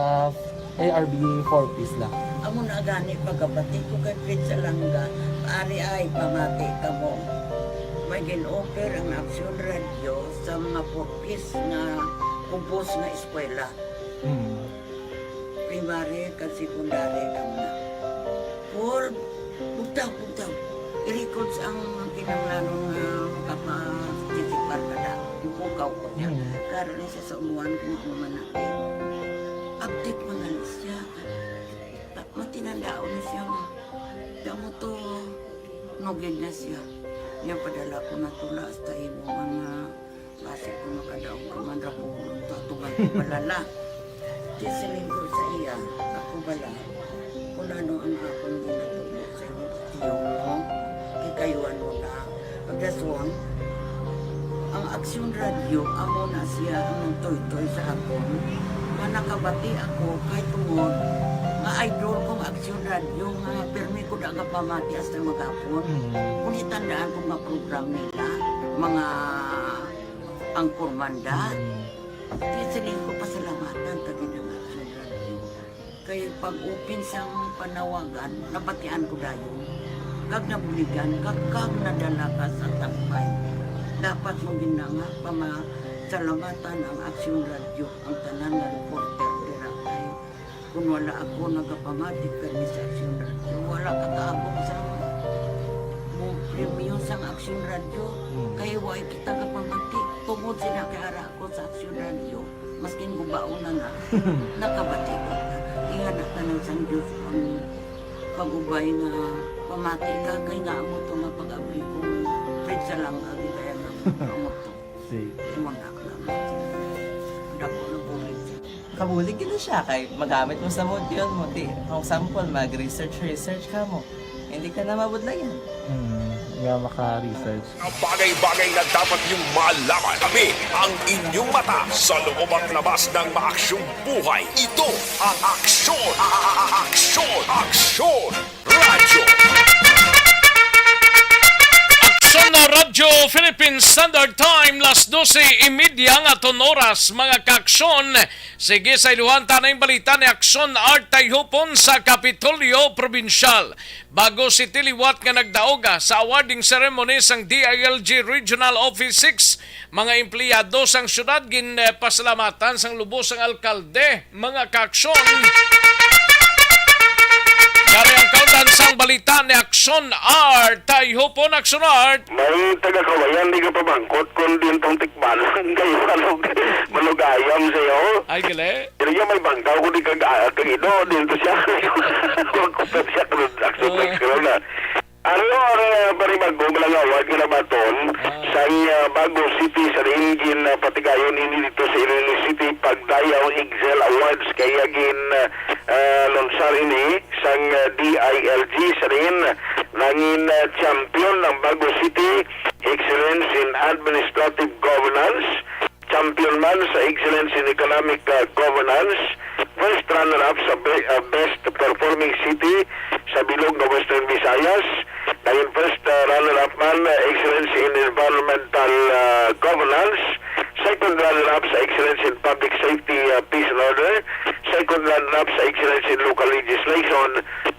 ARB 4-piece lang. Amo na gani pagkabati ko kay Fritz Alanga, ari ay pamati ka mo. May gin-offer ang Action Radio sa mga 4-piece na kubos na eskwela. Primary kag secondary ka na. Or, bugtaw. I-record ang kinanglanon nga kapasitikar ka na. Ipukaw ko niya. Karoon niya sa umuan kung kumanaki. Update mo na siya. Matinandao na siya. Damo to, nugid na siya. Yan padala ko na tula sa imo mga klase ko makadaog ka man rapulong tatugan ko balala. Tisiling ko sa iya, ako bala. Kung ano ang akong ginatulog sa iyo, tiyo mo, kikayuan mo na. Pagdaswang, ang Action Radio, amo na siya ang toy-toy sa akon. Manakabati ako kay tungod, nga idol kong Action Radio, nga permi ko na nga pamati hasta magapon. Kung itandaan ko nga program nila, mga angkor manda, tisiling ko pasalamatan tagi ng Action Radio. Kaya pag-open siyang panawagan, napatian ko dayon. Kag nabuligan, kag nadala ka sa tampay. Dapat mong ginanga, pamasalamatan ang Action Radio, ang tanan na reporter dirakay. Kung wala ako nagapamatik kami sa Action Radio, wala kakaabong sa premium sa Action Radio. Kaya wala kita kapamatik. Tungod sila kay ara ko sa Action Radio, maskin gubaon na nakabati ko. Ihanak na ng San Diyos ang pag-ubay na pamati ka, kay nga mo ito mapag-abay ko. Fritz lang agi kaya nga mo ito. Imunak naman. Dako na bulig siya. Kabulig na siya kay magamit mo sa module mo. Di, kung sample, mag-research ka mo. Hindi ka na mabudlayan. Nga maka-research. Ang bagay-bagay na dapat niyong malaman. Kami ang inyong mata sa loob at labas ng maaksyong buhay. Ito ang Aksyon! Aksyon! Radio! Aksyon na Radyo Philippine Standard Time, las 12:30 nga oras, mga kaaksyon. Sige sa iluhan tanay balita ni Aksyon Art Tayhupon sa Kapitolyo Provincial. Bago si tiliwat nga nagdaoga sa awarding ceremony sang DILG Regional Office 6, mga empleyado sang syudad pasalamatan sang lubos sang alkalde, mga kaaksyon. Dari ang kaundan sang balita ni Aksyon Art. Tayo po na Aksyon Art. May taga-kawayan, di ka pabangkot kung din tong tikbalan kayo malugayam sa'yo. Ay, gali. Pero yung may bangkaw kung di kagido, dito siya. Magkupit siya kung Aksyon na. Ano ang paribago malang award nga nabaton sa Bago City sa ringin patigayon ini dito sa Iloilo City pagdayaw Excel Awards kaya gin lonsar ini sang DILG sa rin nangin champion ng Bago City Excellence in Administrative Governance, champion man sa Excellence in Economic Governance, first runner-up sa Best Performing City sa bilog ng Western Visayas, naging first runner-up man Excellence in Environmental Governance, second runner-up sa Excellence in Public Safety, Peace and Order, second runner-up sa Excellence in Local Legislation,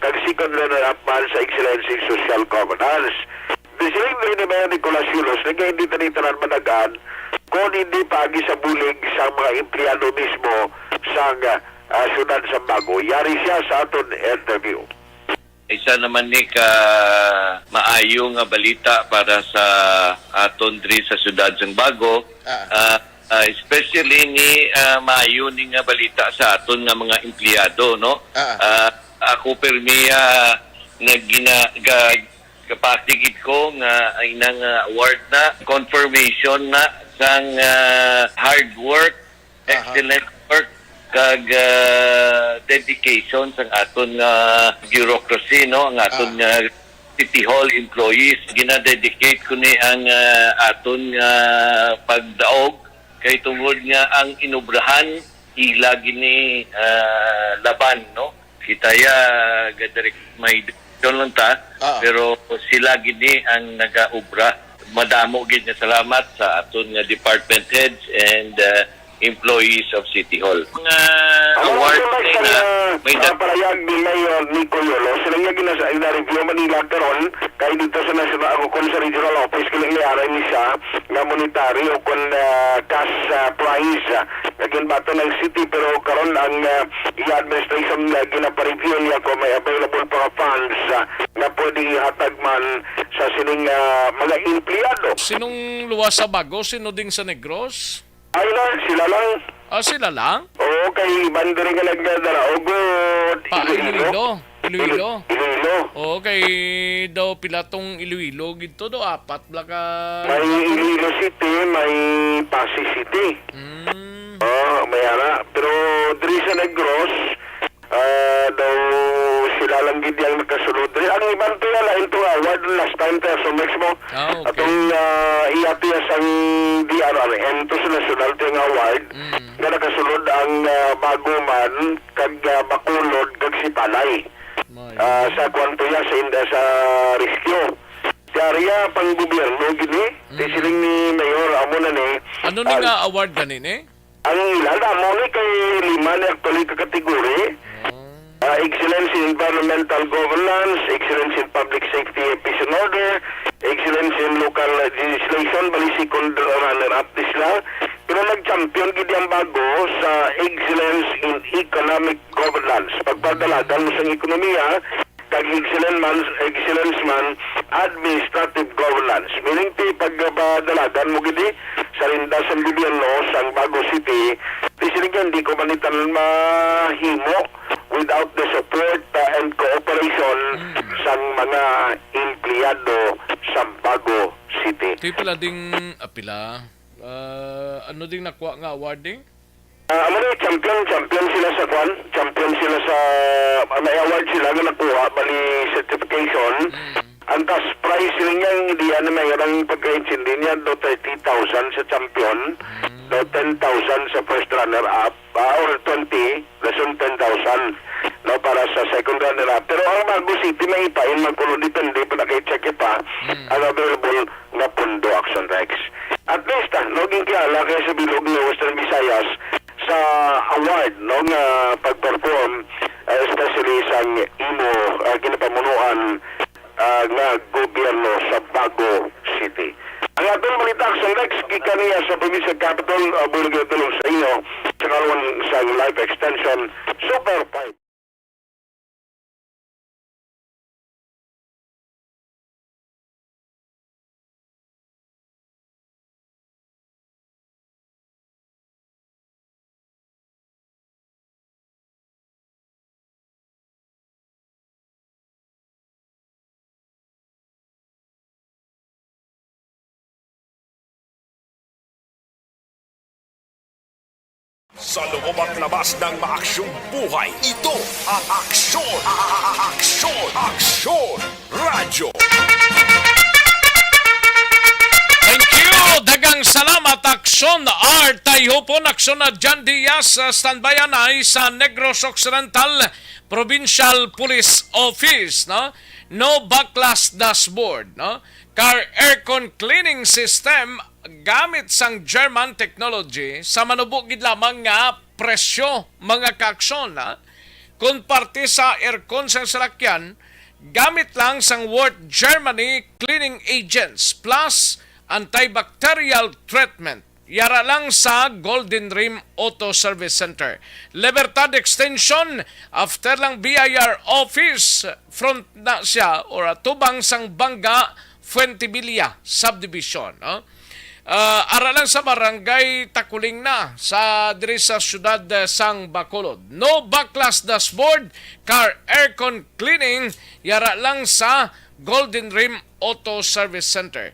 kag second runner-up man sa Excellence in Social Governance. Disiling rin ni Mayor Nicolas Yulos, naging hindi tanitanan managaan kung hindi pagi sa bulig sa mga empleyado mismo sa syudad sa Bago. Yari siya sa aton interview. Isa naman ni ka maayo nga balita para sa aton diri sa syudad sa Bago. Especially ni maayo ni nga balita sa aton nga mga empleyado, no? Ako permiya kapatigid ko nga inang award na confirmation na sang hard work, excellent work kag dedication sang aton bureaucracy, no, ang aton City Hall employees. Gina-dedicate ko ni ang aton pagdaog kay tungod nga ang inubrahan ila gini laban, no. Kitaya gadirect may lang ta, pero sila gini ang nagaubra. Madamo gid nga salamat sa aton nga department heads and employees of City Hall. Award na may parayag ni Mayor Nico Yolo, sila nga ginasa ina-review Manila karon kay dito sa National Agriculture sa Regional Office kung nangyari ni siya nga monetary o kung cash prize naging bato ng city, pero karon ang i-administration na ginapareview niya kung may available pa funds na pwedeng ihatag man sa sining mga empleyado. Sinong luwas sa Bago? Sino ding sa Negros? Ay na, sila lang. Sila lang? Oo, kay Bandari nga nagdadaraogot. Iloilo. Iloilo. Oo, kay daw pilatong Iloilo. Gito daw, 4 ka. May Iloilo City, may Pasig City. May ana. Pero diri sa Negros, daw sila lang gid yang nakasulod. Ang ibang to na itong award last time tayo sa Mexico. Atong iatias ang DRRM to sa national ting award na nakasulod ang Bago man kag Bacolod kag Sipalay. Sa kwanto ya sa rescue. Diarya pang gobyerno gini, siling ni Mayor amo na ni. Ano ni nga award ganin Ang ilan amo ni kay 5 na actually ka kategori. Excellence in Environmental Governance, Excellence in Public Safety, Peace and Order, Excellence in Local Legislation, bali second runner-up sila. Pero nag-champion gid ang Bago sa Excellence in Economic Governance. Pagpadalagan mo sa ekonomiya, kag excellence man Administrative Governance. Meaning ti pagpadalagan mo gid sa rindas ng gobyerno sa Bago City, hindi ko manitan mahimo without the support and cooperation sa mga empleyado sa Bago City. Ito pala ding ano ding nakuha nga awarding? Champion sila sa kwan, champion sila sa may award sila nga nakuha, bali certification. Ang cash prize niya hindi yan mayroong pagka-intindi niya do 30,000 sa champion, do 10,000 sa first runner-up, or 20, lesson 10,000. No, para sa second runner-up. Pero ang Bago City may ipain magkulo depende pa na kay check pa ang available na pundo Action Rex. At least naging kiala kaya sa bilog ng Western Visayas sa award no nga pag-perform especially sa imo ginapamunuan nga gobyerno sa Bago City. Ang atong balita Action Rex kikaniya sa Provincial Capital bulag na tulong sa inyo sa karon sa life extension Super 5. Sa loob at labas ng maaksyong buhay, ito ang Aksyon! Aksyon! Aksyon! Radyo! Thank you! Dagang salamat, Aksyon R. Tayhopon, Aksyon na John Diaz, standbyan ay sa Negros Occidental Provincial Police Office. No backlash dashboard. Car aircon cleaning system gamit sang German technology sa manubugid lamang nga presyo mga kaaksyon. Kung parte sa aircon sa salakyan, gamit lang sang Worth Germany cleaning agents plus antibacterial treatment. Yara lang sa Golden Rim Auto Service Center. Libertad Extension, after lang BIR office, front na siya or tubang sang Bangga, Fuentevilla Subdivision. Aralan sa barangay Takuling na sa diri sa syudad sang Bacolod. No backlash dashboard, car aircon cleaning, yara lang sa Golden Rim Auto Service Center.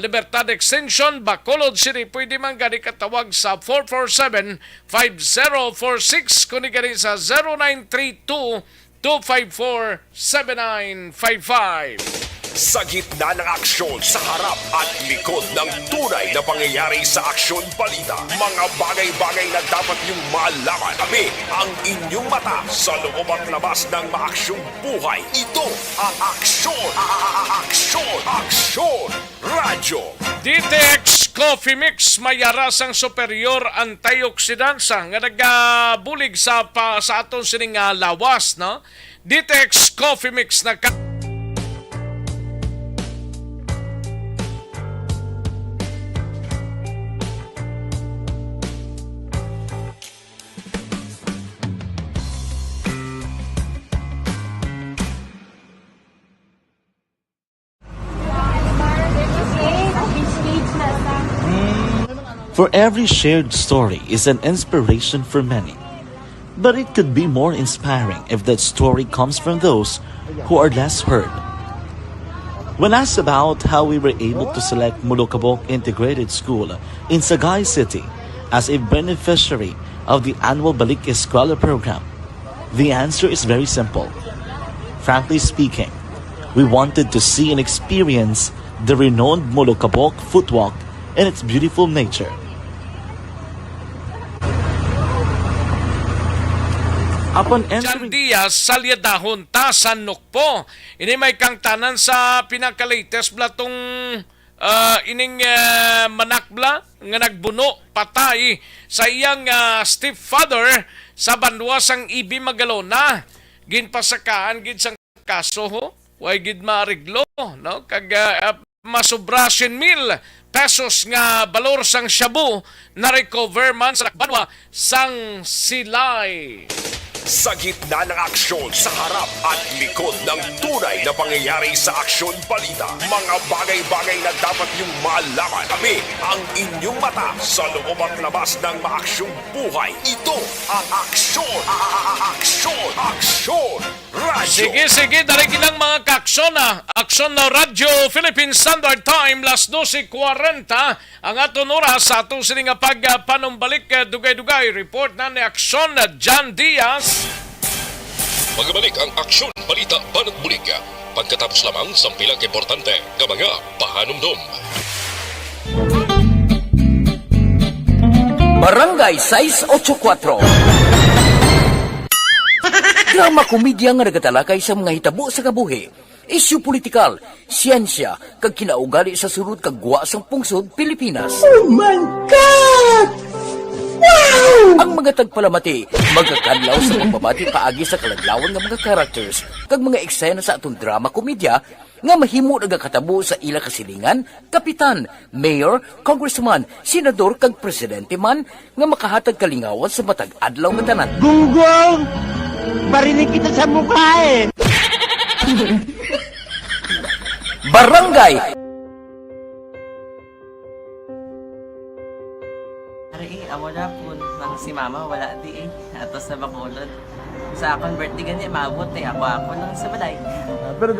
Libertad Extension, Bacolod City, pwede man gani katawag sa 447-5046, kundi gani sa 0932-254-7955. Sa gitna ng aksyon, sa harap at likod ng tunay na pangyayari sa Aksyon Balita. Mga bagay-bagay na dapat niyong malaman. Kami ang inyong mata sa loob at labas ng maaksyong buhay. Ito ang Aksyon! Aksyon! Aksyon! Radyo! DTX Coffee Mix mayara sang superior antioxidansa nga nagabulig sa aton sining lawas, no? DTX Coffee Mix na For every shared story is an inspiration for many. But it could be more inspiring if that story comes from those who are less heard. When asked about how we were able to select Mulukabok Integrated School in Sagay City as a beneficiary of the annual Balik Eskwela program, the answer is very simple. Frankly speaking, we wanted to see and experience the renowned Mulukabok footwalk in its beautiful nature. Upon entering Diaz, salyadahon ta sa Nukpo. Ini may kang tanan sa pinaka-latest blatong ining manakbla nga nagbuno patay sa iyang stepfather sa banwasang Ibi Magalona. Ginpasakaan gid sang kaso ho. Way gid maariglo, no? Kag masobra 100,000 pesos nga balor sang shabu na recover man sa banwa sang Silay. Sa gitna ng aksyon, sa harap at likod ng tunay na pangyayari sa Aksyon Balita. Mga bagay-bagay na dapat niyong malaman. Kami ang inyong mata sa loob at labas ng maaksyong buhay. Ito ang Aksyon! Aksyon! Aksyon! Radyo! Sige, dali kilang mga kaaksyon na. Aksyon na Radyo Philippine Standard Time, las 12:40. Ang aton oras sa atong sining pagpanumbalik dugay-dugay. Report na ni Aksyon na John Diaz. Magbalik ang Aksyon Balita Banat Bulig. Pagkatapos lamang sa pilang importante ng mga pahanumdum. Barangay 684 Drama komedya nga nagatalakay sa mga hitabo sa kabuhi, isyu politikal, siyensya, kag kinaugali sa sunod kag guwa sang pungsod Pilipinas. Oh my God! Wow! Ang mga tagpalamati magkakadlaw sa pagbabati paagi sa kaladlawan nga mga characters kag mga eksena sa atong drama komedya nga mahimo nagakatabo sa ila kasilingan, kapitan, mayor, congressman, senador kag presidente man nga makahatag kalingawan sa matag adlaw nga tanan. Gunggong! Barinig kita sa mukha eh! Barangay Ari, amo na po. Nang si mama, wala di eh. Atos na bakulod. Sa akong birthday ganyan, maabot eh. Ako lang sa balay. Pero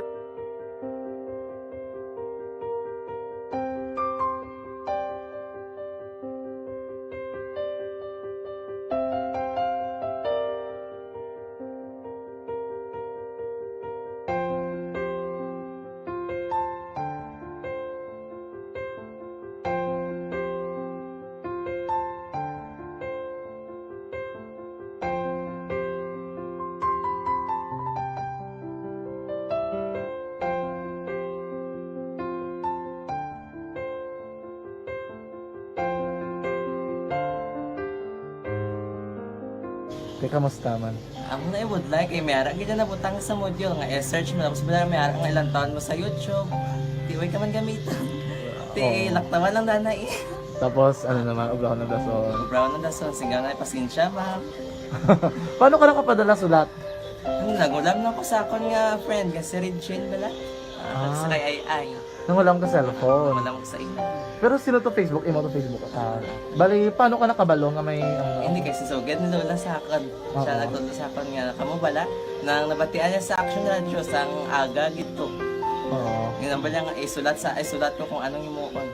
teka, kamusta man? Ako na would like eh, mayara ganyan na butang sa module nga search mo tapos bala mayara nga ilang taon mo sa YouTube. Tiway ka man gamitan. Ti laktawan lang nanay. Tapos, ano naman, ubra ko ng dason. Brown na dason, sigang na pasensya ma'am. Paano ka nakapadala sulat? Nagulam na ako sa akon nga friend kasi Regine bala. Sa kay ay. Nang wala ka cellphone. Wala mo sa ina. Pero sino to Facebook? Imo to Facebook. Bali, paano ka nakabalo nga may... Hindi kasi so get ni Lola sa akin. Siya nagtulong sa akin nga kamo bala nang nabatian niya sa Action Radio sang aga gito. Oo. Yun ang bala nga isulat ko kung anong imuon.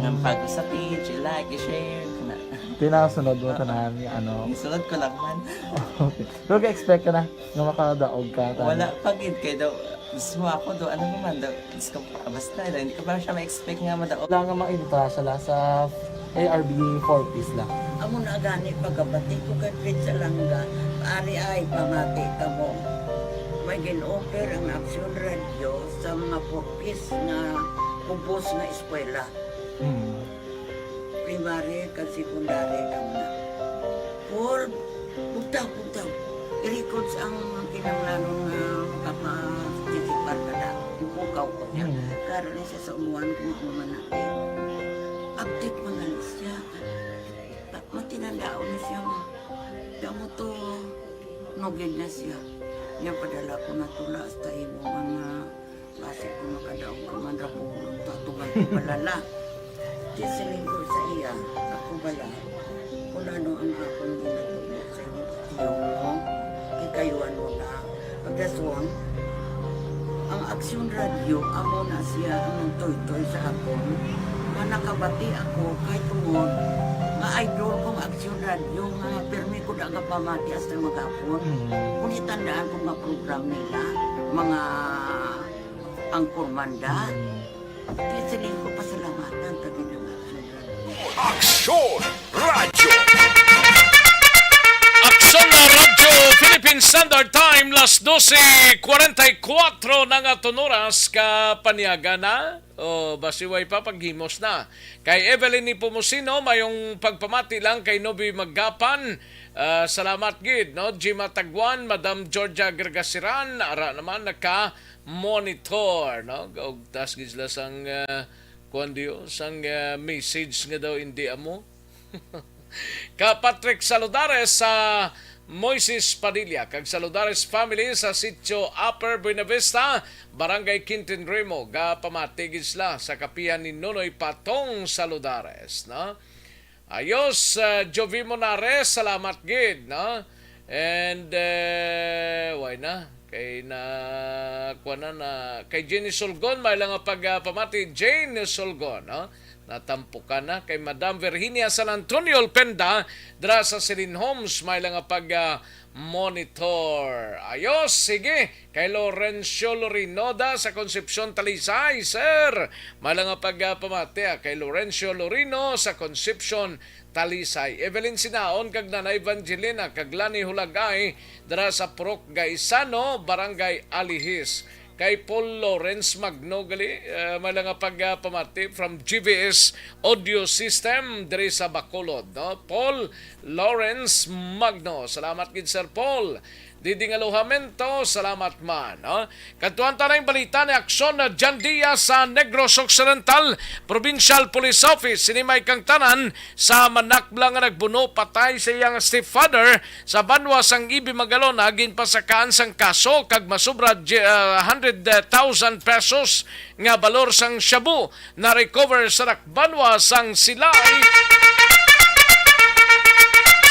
Ng pag sa page, i-like, i-share. Tinasunod mo tanan yung ano. Isunod ko lang man. Okay. Pero ka-expect ka na nga makadaog ka. Wala pagid kay daw. Gusto mo ako daw, ano naman daw. Gusto ko basta hindi ko pa siya ma-expect nga madaog. Wala nga ma-invita siya sa ARB 40s lang. Amo na gani pagkabati ko kay Fred sa langga. Ari ay pamati ka mo. May gin-offer ang Action Radio sa mga purpose na kumpos na eskwela. Primary kag secondary kam na. For bugtaw. I-record ang kinanglanon nga makapag-titipar ka na. Yung ukaw ko niya. Karoon siya sa umuan kung ako manakit. Update mga siya. Matinandao na siya. Damo to, nugid na siya. Yan padala ko na tula hasta imo mga klase ko makadaog ka man rapulong. Tatugan ko balala. Tisiling ko sa iya. Ako bala. Kung ano ang akong ginatulog sa iyo. Kayuan mo na. Pagdaswang, ang Action Radio, amo na siya ang toy-toy sa akon. Manakabati ako kahit tungod. Nga idol kong Action Radio, nga permi ko na pamati hasta magapon. Kung itandaan ko mga program nila, mga angkor manda, tisiling ko pasalamatan tagi ng Action Radio. Action Radio! Aksyon na Radyo Philippine Standard Time, las 12:44 na nga oras ka paniaga na. O basiway pa paghimos na. Kay Evelyn ni Pumusino, mayong pagpamati lang kay Nobi Maggapan. Salamat gid, no? Jima Tagwan, Madam Georgia Gergasiran, ara naman naka-monitor, no? Og tas gizla sang kuandio sang message nga daw hindi amo. Ka Patrick Saludares sa Moises Padilla kag Saludares family sa sitio Upper Buenavista, Barangay Quintin Remo, ga pamatigid sila sa kapihan ni Nonoy Patong Saludares, no? Ayos, Jovi Monares, salamat gid, no? And why na kay na kuana na kay Jenny Solgon may lang pag pamati Jane Solgon, no? natampukan na kay Madam Virginia San Antonio Penda dra sa Silin Homes may lang pag monitor. Ayos, sige. Kay Lorenzo Lorinoda sa Concepcion Talisay, sir. May lang pag pamati kay Lorenzo Lorino sa Concepcion Talisay. Evelyn Sinaon kag Nanay Evangelina kag Lani Hulagay dra sa Purok Gaisano, Barangay Alihis. Kay Paul Lawrence Magno gali malanga pagpamati from GVS Audio System diri sa Bacolod, no? Paul Lawrence Magno, salamat gid Sir Paul. Diding aluhamento, salamat man. No? Katuan tanang balita ni aksyon na John Diaz sa Negros Occidental Provincial Police Office. Sinimay kang tanan sa manakblang nga nagbuno patay sa iyang stepfather sa Banwa sang Ibi Magalona. Agin pasakaan sang kaso kag masubra 100,000 pesos nga balor sang shabu na recover sa Banwa sang Silay.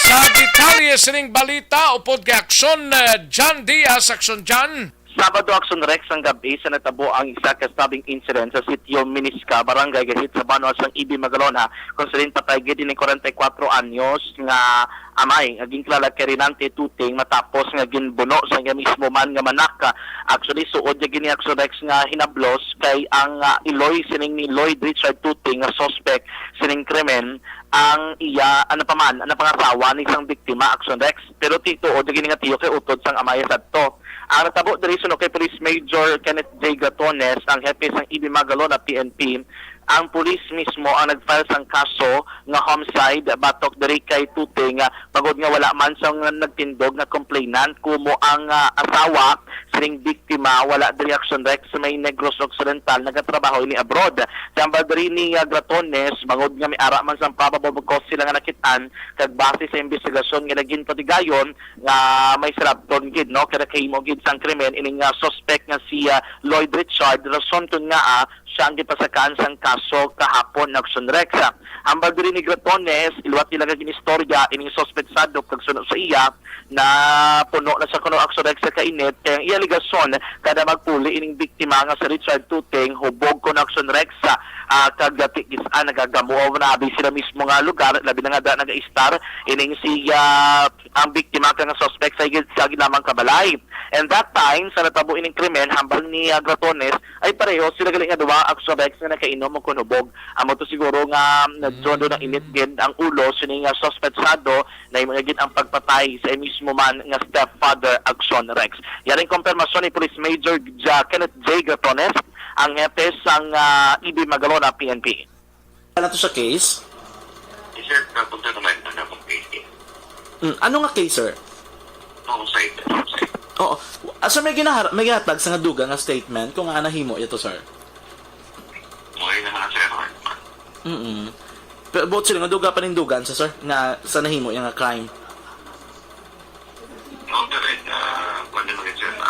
Sa detalye sining balita upod kay aksyon John Diaz, aksyon John. Sabado aksyon Rex ang gabi sa natabo ang isa ka stabbing incident sa sitio Minisca, barangay Gahit sa Banwa sang Ibi Magalona. Kung silin patay gid ni 44 anyos nga amay aging kilala kay Rinante Tuting matapos nga ginbuno sa nga mismo man nga manak. Actually suod ya gini aksyon Rex nga hinablos kay ang Iloy sining ni Lloyd Richard Tuting nga suspect sining krimen ang iya pangasawa ni isang biktima aksyon Rex, pero tito o gini nga tiyo kay utod sang amaya sadto. Ang natabo diri suno kay Police Major Kenneth J. Gatones, ang hepe sang Ibi Magalona PNP, ang pulis mismo ang nag-file sang kaso nga homicide batok diri kay Tuting pagod nga wala man sang nagtindog nga complainant kumo ang asawa sining biktima wala diri aksyon Rex sa may Negros Occidental nagatrabaho ini abroad. Sambal diri ni Gratones bangod nga may ara man sang probable cause sila nga nakitaan kag base sa investigasyon nga naging patigayon nga may sarabton gid no kada kay mo gid sang krimen ining suspect nga si Lloyd Richard rason kun nga siya ang gipasakaan sang kaso kahapon na aksyon Rex. Hambal diri ni Gratones iluwat nila kag istorya ining suspect sadok kag sunod sa iya na puno na sa kuno aksyon Rex sa kainit kay ang iya ligasyon kada magpuli ining biktima nga si Richard Tuting hubog ko na aksyon Rex kag gis-an nagagamuo na abi sila mismo nga lugar labi na nga naga-star ining si ang biktima kang suspect sa lamang kabalay. And that time sa natabo ining krimen hambal ni Gratones ay pareho sila galing nga duwa aksyon Rex nga nakainom og kunubog. Amo to siguro nga nagjondo ng init gid ang ulo sining suspetsado na imagin ang pagpatay sa mismo man nga stepfather aksyon Rex. Yaring konfirmasyon ni Police Major Kenneth J. Gratones, ang hepe sang Ibi Magalona PNP. Ano to sa case? Sir, napunta naman na akong case. Ano nga case, sir? Homicide. Oo. Sir, may gihatag sa nga duga nga statement kung nga nahimo ito, sir. Okay na nga, sir. Pero both sila nga duga panindugan sa sir nga sa nahimo yung nga crime. No, pero kung ano sir na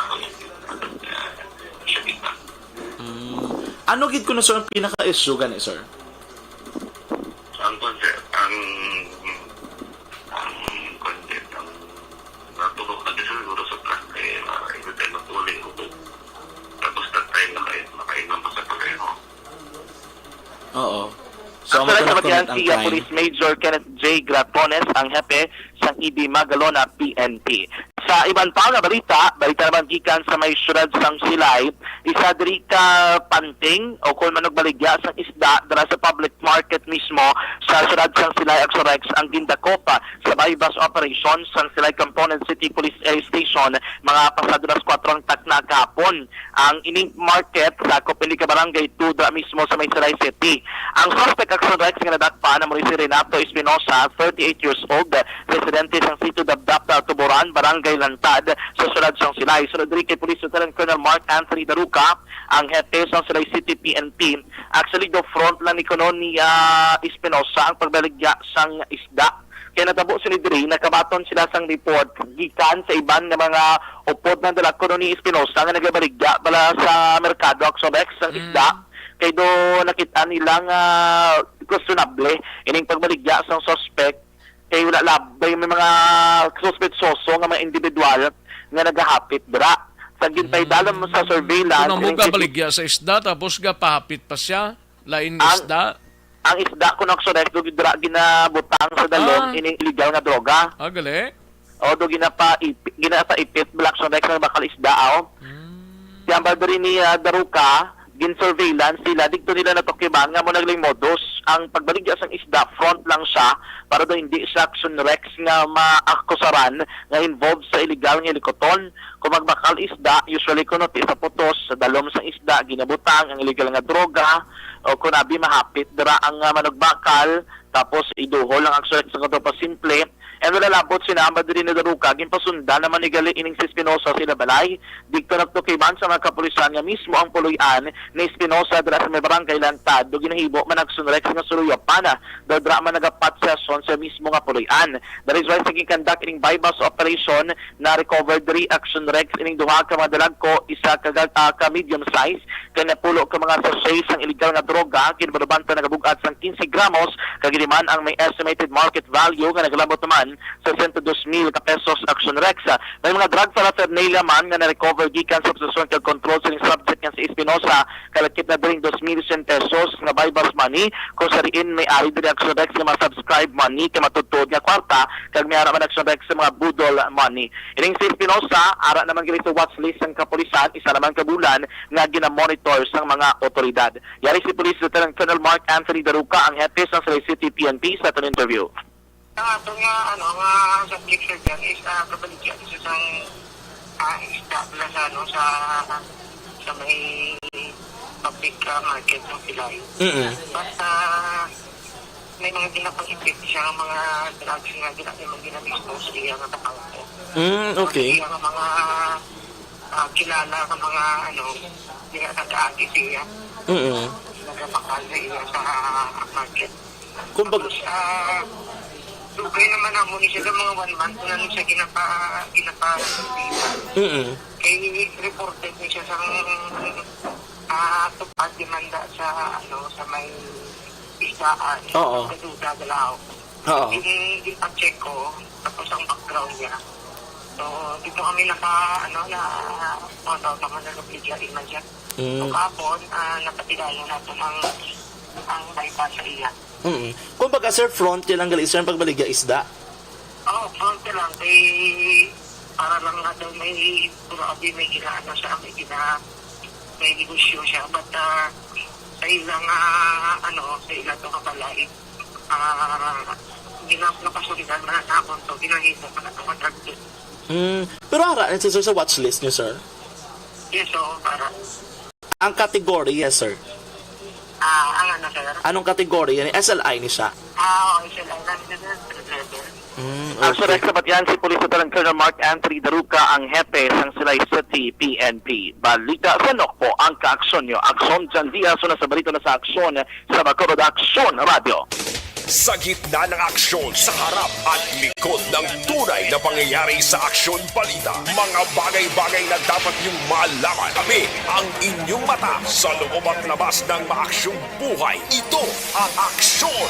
siya kita. Ano gid ko na sir ang pinaka-issue gani, sir? Ang concept, ang concept, ang natulog na din siguro sa truck kaya hindi tayo natuloy ko. Tapos na tayo nakainom pa sa pagkaino. Oo. So, ang salamat si Police Major Kenneth J. Gratones, ang hepe sang Ibi Magalona PNP. Sa ibang pa nga balita naman gikan sa may syudad sang Silay, isa diri ka panting o kung manog baligya sang isda dara sa public market mismo sa syudad sang Silay aksyon Rex ang gindakopa sa bypass operation sang Silay Component City Police Station mga pasado las 4 ang takna kahapon. Ang ining market sa Copelica Barangay 2 dara mismo sa may Silay City. Ang suspect aksyon Rex nga nadakpa na mo si Renato Espinosa, 38 years old, residente sang Sitio Dabdap, Tuburan, Barangay Lantad sa syudad sang Silay. Sunod diri kay Police Lieutenant Colonel Mark Anthony Daruca, ang hepe sang Silay City PNP. Actually, do front lang ni kuno ni Espinosa ang pagbaligya sang isda. Kaya natabo sila diri, nakabaton sila sang report gikan sa iban nga mga upod ng dala kuno ni Espinosa nga nagabaligya bala sa merkado aksyon Rex sang isda. Kaya do nakita nilang questionable ining pagbaligya sang suspect kay wala labay may mga suspetsoso nga mga individual nga nagahapit dira. Sa gintay dalam sa surveillance kung mo ka baligya sa isda tapos ga pahapit pa siya lain isda. ang isda ko nagsurex do ginabutang sa dalom ining illegal nga droga. Gali. O do ginasa ipit black surex nga bakal isda aw. Si ambal diri ni Daruka gin-surveillance sila, dito nila natukiban nga mo nagling modus. Ang pagbaligya sang isda, front lang siya para daw hindi siya action rex nga maakusaran nga involved sa illegal nga likoton. Kung magbakal isda, usually kuno sa putos, sa dalom sang isda, ginabutang ang illegal nga droga, o kung abi mahapit, dira ang managbakal, tapos iduhol ang action rex nga pa simple. And wala labot sinama din ni Daruka, ginpasunda naman ni gali ining si Espinosa sila balay. Dito nagtukiban sa mga kapulisan nga mismo ang puluyan ni Espinosa dira sa may barangay Lantad. Do ginahibo man nagsunrex nga suluyapan. Do dira man nagapat session sa mismo nga puluyan. That is why sige conduct ining bypass operation na recover diri action rex ining duha ka madalag ko isa ka medium size kaya napulo ka mga sachets ang illegal nga droga kinabanta nagabugat sang 15 gramos kagiliman ang may estimated market value nga naglabot naman sa 102,000 ka pesos action rex. May mga drug paraphernalia man nga na-recover gikan sa obsession kag control sa subject nga si Espinosa kalakip na dring 2,100 pesos nga bypass money kung sa riin may ari diri action rex nga mga subscribe money ka matutod nga kwarta kag may ara man action rex sa mga budol money. Ining si Espinosa ara naman gali sa watchlist ng kapulisan isa naman ka bulan nga gina-monitor sang mga otoridad. Yari si Police Lieutenant Colonel Mark Anthony Daruka ang hepe sa Salay City PNP sa itong interview. Ang ato nga subject sir dyan is kabaligyan isa sang isda pala sa may public market ng Pilay. But may mga ginapang-effect siya ang mga drugs nga ginamispose siya nga kapangko. Okay. Siya ang mga kilala ka mga nag-aagi siya. Nagapakal sa iya sa market. Kumbaga, dugay naman ako ni siya mga 1 month na siya ginapa kay reported ni siya sa tupad demanda sa sa may isdaan sa duda dalaw. Ginpa-check ko tapos ang background niya. So dito kami na naman na nabigyan man siya. So kapon napatigayan natin ang bypass sa iya. Kung baga sir, front yan ang gali sir ang pagbaligya isda? Front lang. Para lang nga daw may may ginaano siya, may negosyo siya. But sa ilang, sa ilang ito kabalay, napasulitan na nakon to, ginahita pa na ito contracted. Pero haraan sir sa watchlist niyo sir? Yes, so para. Ang category, yes sir? Ang ano sir? Anong kategory? Yan, SLI ni siya? SLI na level. Ang surex sabat yan si Police Lieutenant Colonel Mark Anthony Daruka ang hepe ng Salay City PNP. Balita sa Nokpo ang kaaksyon nyo. Aksyon Jan Diaz na sa balito na sa aksyon sa Bacolod Aksyon Radio. Sa gitna ng aksyon sa harap at likod ng tunay na pangyayari sa Aksyon Balita. Mga bagay-bagay na dapat niyong malaman. Kami ang inyong mata sa loob at labas ng maaksyong buhay. Ito ang Aksyon!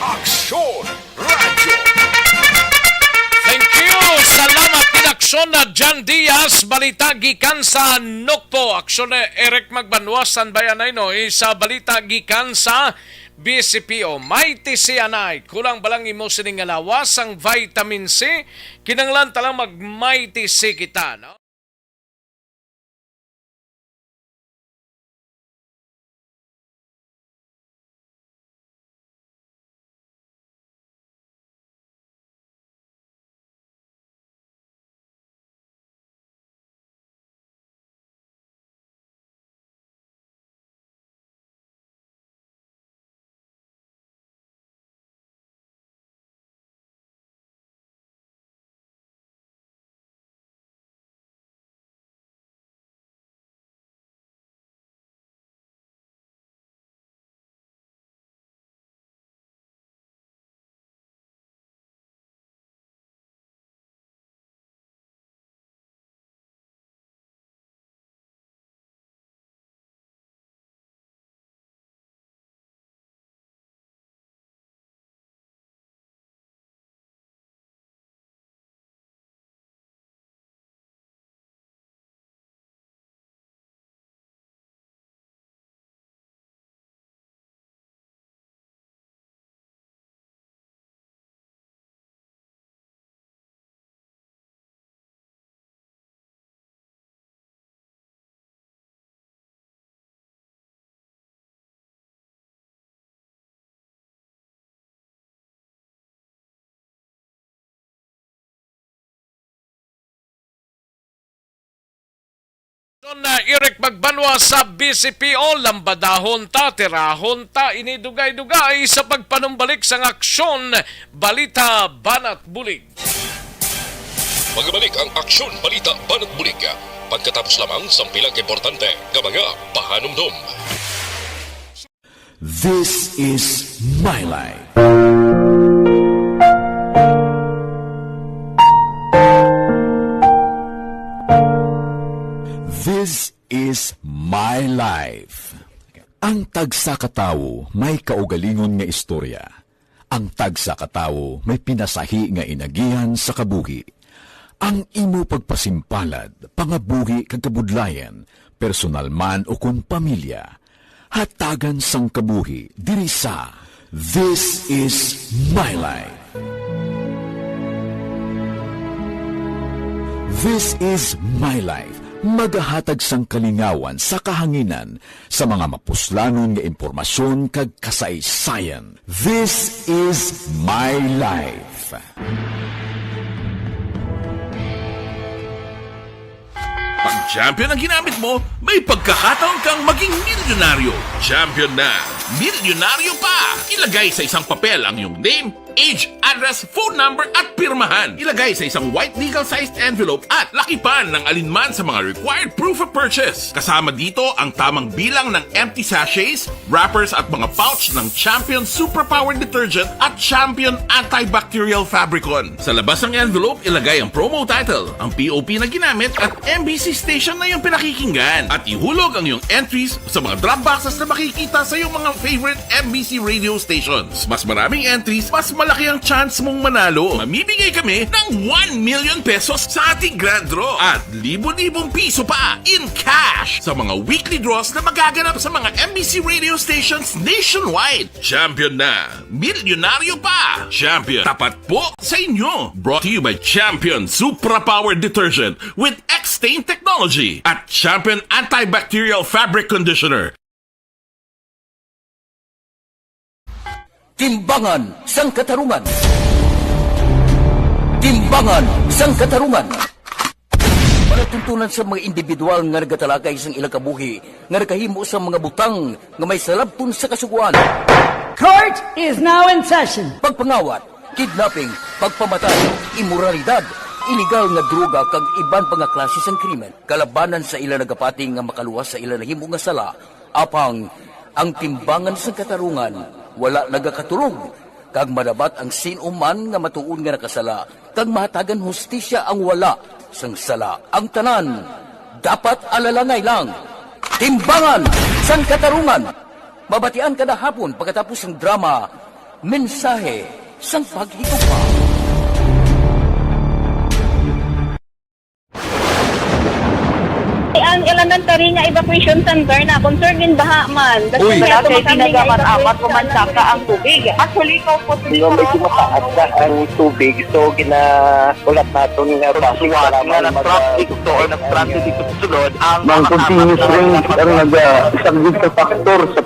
Aksyon Radio! Thank you! Salamat din aksyon na John Diaz, balita gikan sa Nokpo. Aksyon na Eric Magbanwasan bayanay no, sa balita gikan sa BCPO. Mighty Cyanide. Kulang balang imo sining lawas ang vitamin C. Kinanglan talang mag-Mighty C kita. No? Na Eric Magbanwa sa BCPO, lambadahon ta, tirahon ta, inidugay-dugay sa pagpanumbalik sa aksyon, balita, banat, bulig. Magbalik ang aksyon, balita, banat, bulig. Pagkatapos lamang sa pilang importante ng mga pahanumdum. This is my life. This is my life. Ang tagsakatawo may kaugalingon nga istorya. Ang tagsakatawo may pinasahi nga inagihan sa kabuhi. Ang imo pagpasimpalad, pangabuhi kag kabudlayan, personal man o kun pamilya, hatagan sang kabuhi diri sa This is my life. This is my life. Magahatag sang kalingawan sa kahanginan sa mga mapuslanon nga impormasyon kag kasaysayan. This is my life. Pag champion ang ginamit mo, may pagkakataon kang maging milyonaryo. Champion na, milyonaryo pa! Ilagay sa isang papel ang iyong name, age, address, phone number at pirmahan. Ilagay sa isang white legal-sized envelope at lakipan ng alinman sa mga required proof of purchase. Kasama dito ang tamang bilang ng empty sachets, wrappers at mga pouch ng Champion Superpower Detergent at Champion Antibacterial Fabricon. Sa labas ng envelope, ilagay ang promo title, ang POP na ginamit at MBC station na yung pinakikinggan. At ihulog ang iyong entries sa mga drop boxes na makikita sa iyong mga favorite MBC radio stations. Mas maraming entries, mas malaki ang chance mong manalo. Mamibigay kami ng 1 million pesos sa ating grand draw at libo-libong piso pa in cash sa mga weekly draws na magaganap sa mga MBC radio stations nationwide. Champion na, milyonaryo pa. Champion, tapat po sa inyo. Brought to you by Champion Superpower Detergent with X-Stain Technology at Champion Antibacterial Fabric Conditioner. Timbangan sang katarungan. Timbangan sang katarungan. Panatuntunan sa mga individual nga nagatalakay sang ilang kabuhi nga nakahimo sa mga butang nga may salabton sa kasuguan. Court is now in session. Pagpangawat, kidnapping, pagpamatay, immoralidad, illegal nga droga kag iban pa nga klase sang krimen. Kalabanan sa ilang nagapating nga makaluwas sa ilang nahimo nga sala. Apang ang timbangan sang katarungan wala nagakatulog, kag madabat ang sinuman nga matuon nga nakasala, kag mahatagan hustisya ang wala sang sala. Ang tanan, dapat alalangay lang. Timbangan sang katarungan. Mabatian kada hapon pagkatapos ng drama, mensahe sang paghigugma. Ang elementary nga evacuation center na concern din baha man. Uy, kay pinagamat-amat kumansaka ang tubig. Actually, ko po medyo mataas na ang tubig. So, ginaulat natin nga basuhan nga ng traffic to or nag-traffic dito sa sulod. Ang continuous rain ang isang good factor sa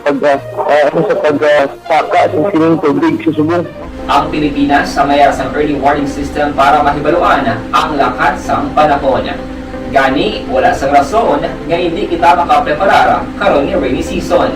pagsaka sa sining tubig sa subong. Ang Pilipinas sa mayroon ng early warning system para mahibaluan ang lakas ng panahon. Gani, wala sang rason nga hindi kita makapreparar karon ni rainy season.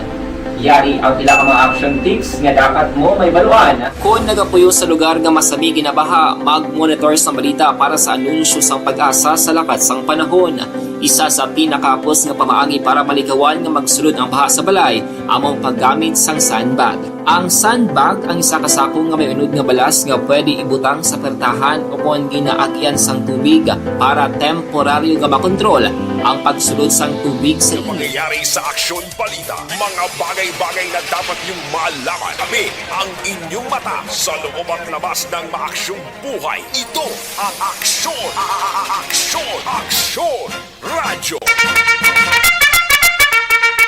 Yari ang pila ka mga action tips nga dapat mo may baluan. Kung nagapuyo sa lugar nga masabi ginabaha, mag-monitor sa balita para sa anunsyo sang pag-asa sa lakat sang panahon. Isa sa pinakapos nga pamaagi para malikawan nga magsulod ang baha sa balay, among paggamit sang sandbag. Ang sandbag ang isa ka sako nga may unod nga balas nga pwede ibutang sa pertahan upon ginaagyan sang tubig para temporaryo nga makontrol ang pagsulod sang tubig sa Pangyayari sa Aksyon Balita, mga bagay-bagay na dapat niyong malaman. Kami ang inyong mata sa loob at labas ng maaksyong buhay. Ito ang Aksyon! Aksyon! Aksyon! Radyo!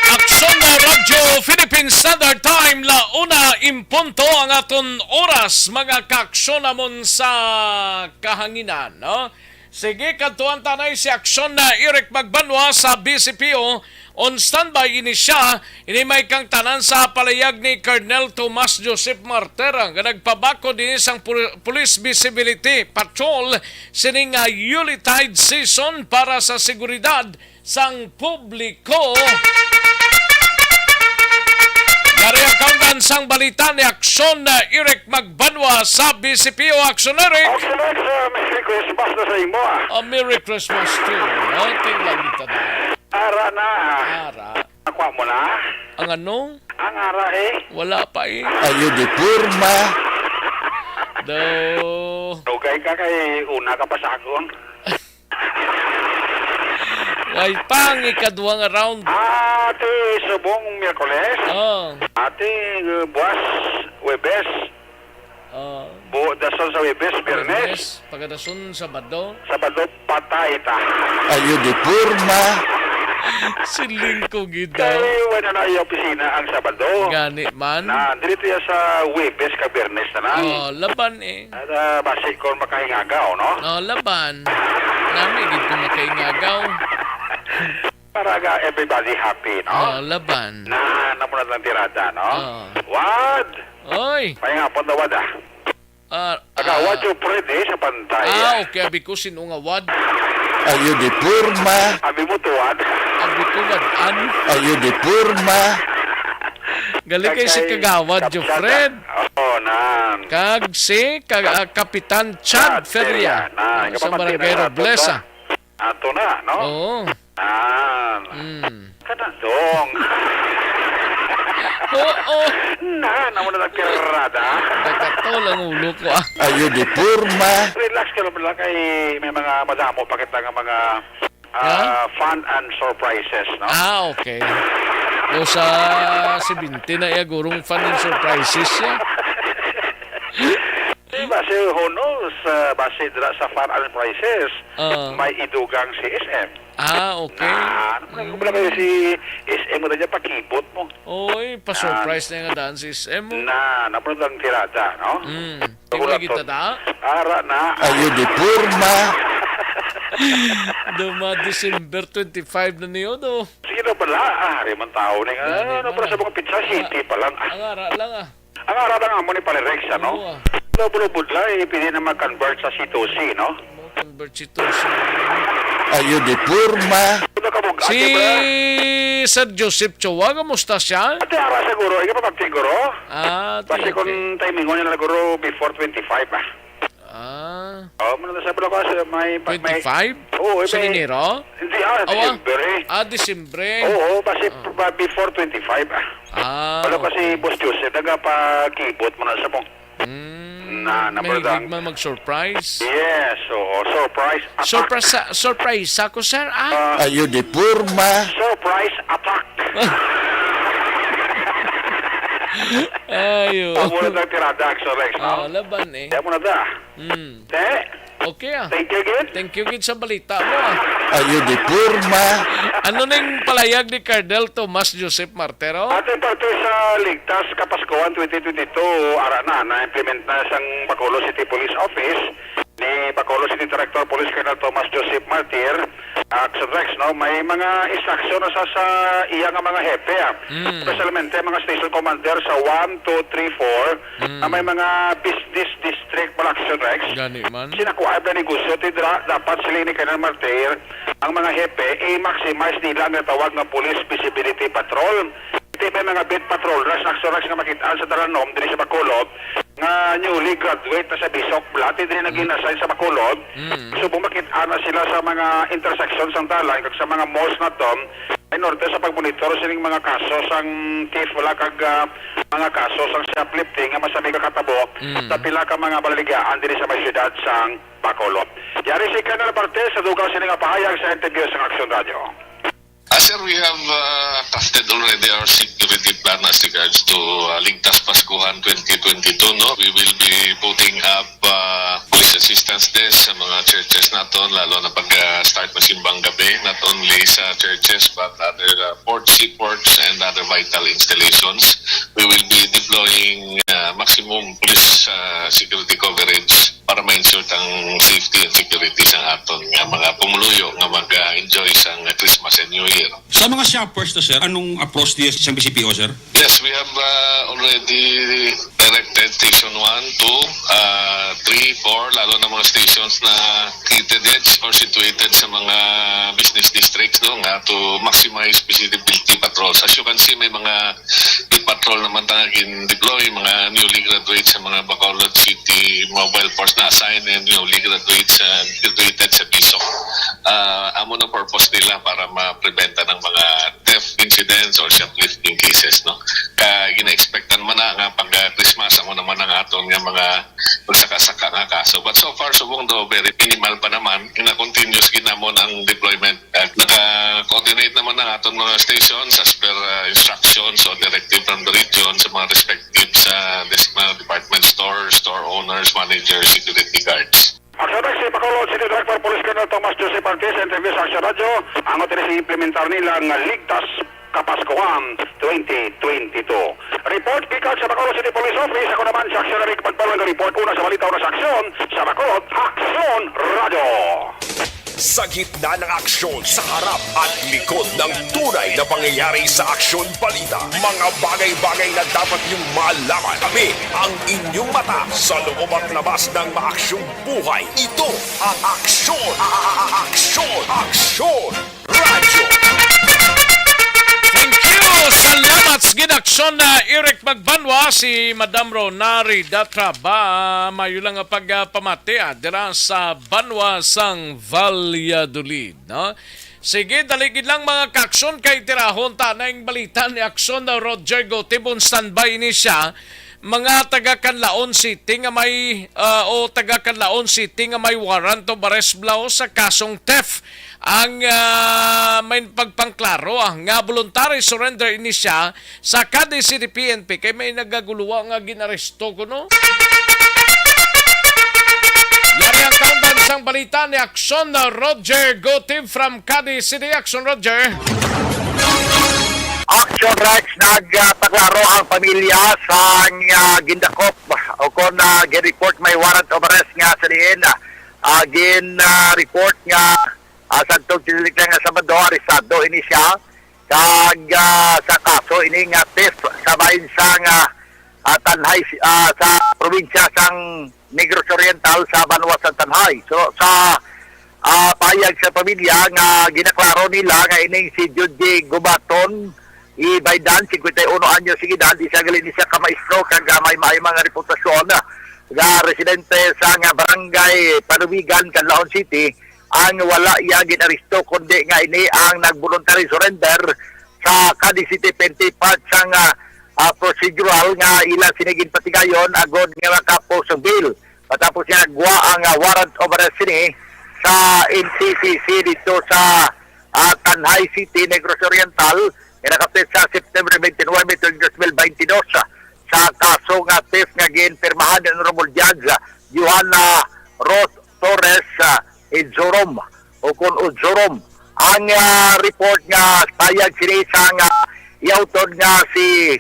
Aksyon na Radyo Philippine Standard Time, launa impunto ang aton oras, mga kaaksyon namon sa kahanginan, no? Sige, kantuan tanay si aksyon na Eric Magbanwa sa BCPO, On standby ini siya, ini may kang tanan sa palayag ni Colonel Tomas Joseph Martera nga nagpabako din isang Police Visibility Patrol sining Yuletide season para sa seguridad sang publiko. Karya kaundan sang balita ni Aksyon na Eric Magbanwa sa BCPO. Aksyon, Eric! Aksyon, Merry Christmas na sa imo. Merry Christmas too. Tingnan dito na. Ara na. Ara. Nakuha mo na? Ang ano? Ang ara Wala pa Ayo di purma. Dugay ka kay una ka pa sa akon. Ay pang ikaduang round. Ate subong Miyerkules. Ate buwas Webes. Dason sa Webes, Biyernes. Pagadason Sabado. Sabado patay ta. Ayo di purma. Siling ko gida. Kaya wala na yung opisina ang Sabado. Gani man. Na dito ya sa Webes ka Biyernes na lang. Laban At basi ko makahingagaw, no? Laban. Nami gid ko makaingagaw. Para ga everybody happy, no? Laban. Namunod lang tirada, no? Wad! Oy! Pahingapon na wad Wad yung pwede sa pantay. Okay. Abi ko sino nga wad. Ayo di purma. Abi mo tuwad. Abi ko wadan. Ayo di purma. Gali kay si Kagawad, Jofred. Nan. Kag si Kapitan Chad Feria. Sa Barangay Robles, Ato na, no? Oo. Kanadong. Oo. Naman na nagkirada. Nagkatol ang ulo ko, Ayo di purma. Relax ka lang kay may mga madamo pakita ng mga fun and surprises, no? Okay. O sa 70 na gurong fun and surprises siya. Base honos, base dira sa fun and surprises, may idugang si SM. Okay. Ano pala kayo si SM mo na dyan, pakibot mo. Oy, pa-surprise na nga daan si SM mo. Napunod ang tirada, no? Tingnan kita da? Ara na. Ayo di purma. Duma December 25 na niyo, do. Sige na pala, rimang tao na nga. Ano pala sa mga Pizza City pa lang. Ang ara lang, Ang ara lang mo ni Palirex, no? Lubulubud lang, pwede na mag-convert sa C2C, no? Convert C2C. Ayo di purma. Si Sir Joseph Chowa, kamusta siya? Ate ara siguro, ikaw pa magsiguro? Basi Okay. kung timing mo niya na siguro before 25, muna sabi ko kasi may... 25? Oo, sa Enero? Hindi, December December. Oo, basi before 25, Wala kasi Boss Joseph, nagpa-keyboard mo na sa mong. Mahilig man mag-surprise? Yes, surprise attack. Surprise ako, sir, Ayo di purma. Surprise attack. Ayo. Amo na tayo tirada, Action Rex, no? Laban Kaya mo na da. Te? Okay, Thank you again. Thank you again sa balita mo, Ayo di purma. Ano ning palayag ni Colonel Tomas Joseph Martero? Ate, parte sa Ligtas Kapaskuhan 2022, ara na-implement na isang Bacolod City Police Office ni Bacolod City Director Police Colonel Tomas Joseph Martir. Action Rex, no? May mga instruction na sa iya nga mga hepe, Especialmente mga station commander sa 1, 2, 3, 4 na may mga business district pala, Action Rex. Gani man. Sinakuha na negosyo, dapat sila ni Colonel Martir ang mga hepe i-maximize nila ang tawag na Police Visibility Patrol. Ito may mga beat patrol rush nga makitaan sa Daranom diri sa Bacolod nga newly graduate na sa Bisok Blati diri nag-inassign sa Bacolod. So bumakitaan na sila sa mga intersections ng dalan kag sa mga malls na tom in order sa pagmonitor sining mga kaso sang thief wala kag mga kaso sang shoplifting nga masabi ka katabo sa pila ka mga balaligaan diri sa may syudad sang Bacolod. Yari si Colonel Martes sa dugang sining pahayag sa interview sa Action Radio. Sir, we have crafted already our security plan as regards to Ligtas Paskuhan 2022. No, we will be putting up police assistance desk sa mga churches naton, lalo na pag-start ng simbang gabi, not only sa churches but other ports, seaports, and other vital installations. We will be deploying maximum police security coverage para ma-ensure ang safety and security sa aton nga mga pumuluyo nga mag-enjoy sa Christmas and New Year. Sa mga shoppers to sir, anong approach niya sa BCPO sir? Yes, we have already directed station 1, 2, 3, 4, lalo na mga stations na located or situated sa mga business districts nga to maximize visibility patrols. As you can see, may mga patrol naman tanging deploy, mga newly graduates sa mga Bacolod City Mobile Force na assign and newly graduates graduated sa PISOC. Amo na purpose nila para ma-preventa ng mga theft incidents or shoplifting cases. No? Gina-expectan man na nga pag-Christmas, amo naman ang aton nga mga magsaka-saka nga kaso. But so far, subong do, very minimal pa naman. Ina-continuous ginamon ang deployment. Naka-coordinate naman ang aton mga stations as per instructions o directive from the region sa mga respective sa mga department stores, store owners, managers, security guards. Action si Bacolod City Director Police Colonel Tomas Joseph Artes, interview sa Action Radio. Ang otorisang implementar nila ng Ligtas Kapaskuhan 2022. Report pick-out sa Bacolod City Police Office. Ako naman sa Action Radio pagpalang ng report. Una sa balita, una sa aksyon. Sa Bacolod, Action Radio. Sa gitna ng aksyon, sa harap at likod ng tunay na pangyayari sa Aksyon Balita. Mga bagay-bagay na dapat niyong malaman. Kami ang inyong mata sa loob at labas ng maaksyong buhay. Ito ang Aksyon! Aksyon! Aksyon! Radyo! Thank you! Salamat sa ginaksyon na Eric Magbanwa, si Madam Ronari Datraba, mayo lang nga pagpamati dira sa Banwa sang Valladolid. No? Sige, daligid lang mga kaksyon kay tirahon ta na yung balita ni Aksyon na Roger Gotibon standby ni siya. Mga taga-Canlaon City nga may taga-Canlaon City nga may warrant of arrest blow sa kasong theft. Ang may pagpangklaro nga voluntary surrender ini siya sa Cadiz City PNP kay may nagaguluwa nga ginaresto ko no. Yari ang countdown sang balita ni Aksyon na Roger Gotib from Cadiz City. Aksyon Roger. Action Rex, nagpaklaro ang pamilya sa gindakop o kung gin-report may warrant of arrest nga sa diin. Gin-report nga sa tugtilik nga Sabado, arestado ini siya sa kaso ini nga theft sa bahin sang Tanhay sa probinsya sang Negros Oriental sa Banwa sa Tanhay. So sa payag sa pamilya nga ginaklaro nila nga ining si Judy Gubaton Ibaidan, 51 anyos sige dan, isa gali ni siya kamaestro kag may mga reputasyon nga residente sa nga barangay Panubigan, Canlaon City. Ang wala iya ginaresto kundi nga ini ang nag-voluntary surrender sa Cadiz City PNP part sang procedural nga ila sinigin patigayon agod nga makapos ang bail. Patapos niya nagwa ang warrant of arrest ni sa NCCC dito sa Tanhay City, Negros Oriental. Nakapit sa September 29, 2022 sa kaso nga theft nga ginpirmahan ng Honorable Judge Johanna Roth Torres Idzorom o kun Udzorom. Ang report nga payag sila isang iauton nga si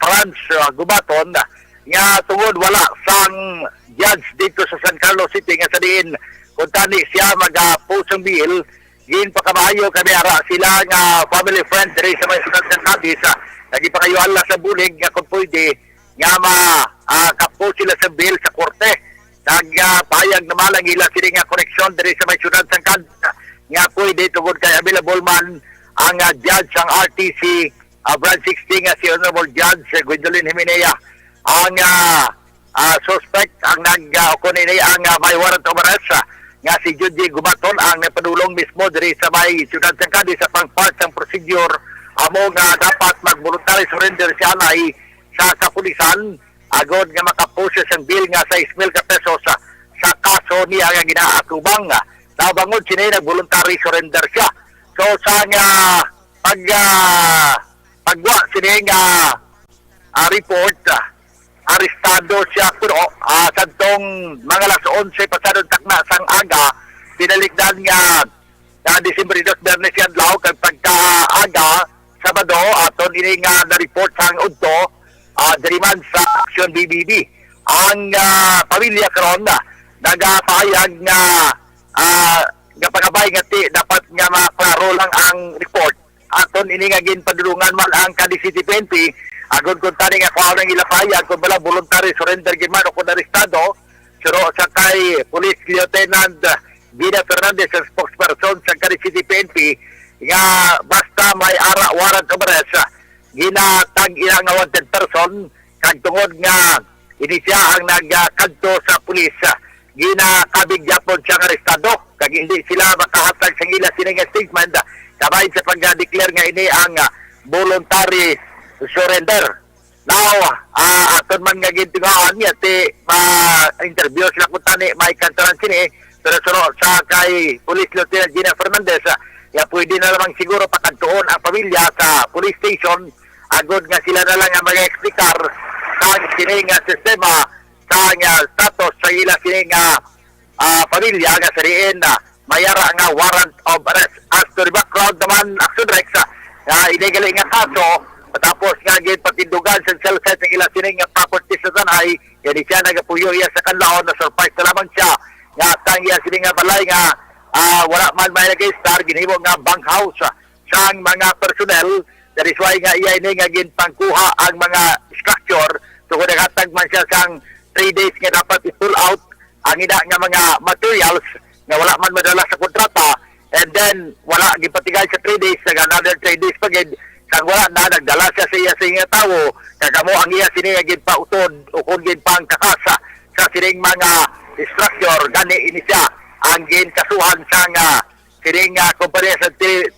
Franz Gubaton nga tungod wala sang judge dito sa San Carlos City nga sa diin kung tani siya mag-pusong bill. Gin pa kamayo kami ara sila nga family friend diri sa mga sunod ng Cadiz. Nagipakayoan lang sa bulig nga kung pwede nga kapo sila sa bill sa korte. Nagpayag na malang ila sila nga koneksyon diri sa mga sunod ng Cadiz. Nga pwede tungod kay available man ang judge ang RTC Branch 16 nga si Honorable Judge Gwendolyn Jimenea. Ang suspect ang nag-kunin ang may warrant of arrest nga si Judy Gubaton ang napadulong mismo diri sa may siyudad ng Cadiz sa pang-part ng procedure amo nga dapat mag-voluntary surrender si anay sa kapulisan agod nga makapuses ang bill nga 6,000 pesos sa kaso niya nga ginaatubang nabangod sini nag-voluntary surrender siya. So sa nga pagwa sini nga report arestado siya pero sa tong mga alas 11 pasadong takna sang aga pinalikdan nga December 2 Bernes yan law kag pagka-aga Sabado aton ini nga na-report sang udto diriman sa Action BBB. Ang pamilya karon nagapahayag nga pagabay nga dapat nga maklaro lang ang report aton ini nga ginpadulungan man ang Cadiz City PNP agon kun tani nga kuha nang ilapahayag kung bala voluntary surrender giman o kung arestado pero sa kay Police Lieutenant Gina Fernandez ang spokesperson sa Cadiz City PNP nga basta may ara warrant of arrest ginatag ila nga wanted person kag tungod nga ini siya ang nagkadto sa pulis ginakabig yapon siya nga arestado kag hindi sila makahatag sa ila sini nga statement sabay sa pag-declare nga ini ang voluntary surrender. Now aton man nga gintingaan niya interview sila kung tani may kantaran sini pero sa kay Police Lieutenant Gina Fernandez ya pwede na lamang siguro pakadtuon ang pamilya sa police station agod nga sila na lang nga mag-explikar sa sining sistema sa status sa ila sining pamilya nga sariin mayara nga warrant of arrest. As to the background naman Action Rex illegal nga kaso tapos nga patindugan sa cell site ng ila sining property sa Tanay yan siya nagapuyo iya sa kanlaon na surprise na lamang siya nga tang iya sining balay nga wala man may nag-star ginhibo nga bank house sa mga personnel. That is why nga iya ini nga ginpangkuha ang mga structure tungod naghatag man siya sang 3 days nga dapat i-pull out ang ina nga mga materials nga wala man madala sa kontrata and then wala gipatigay sa 3 days nag another 3 days pagid sang wala na nagdala siya sa iya sa iya tawo kagamo ang iya sini nga ginpautod o kung ginpangkakasa sa sining mga structure gani ini siya ang ginkasuhan sa nga sining kompanya sa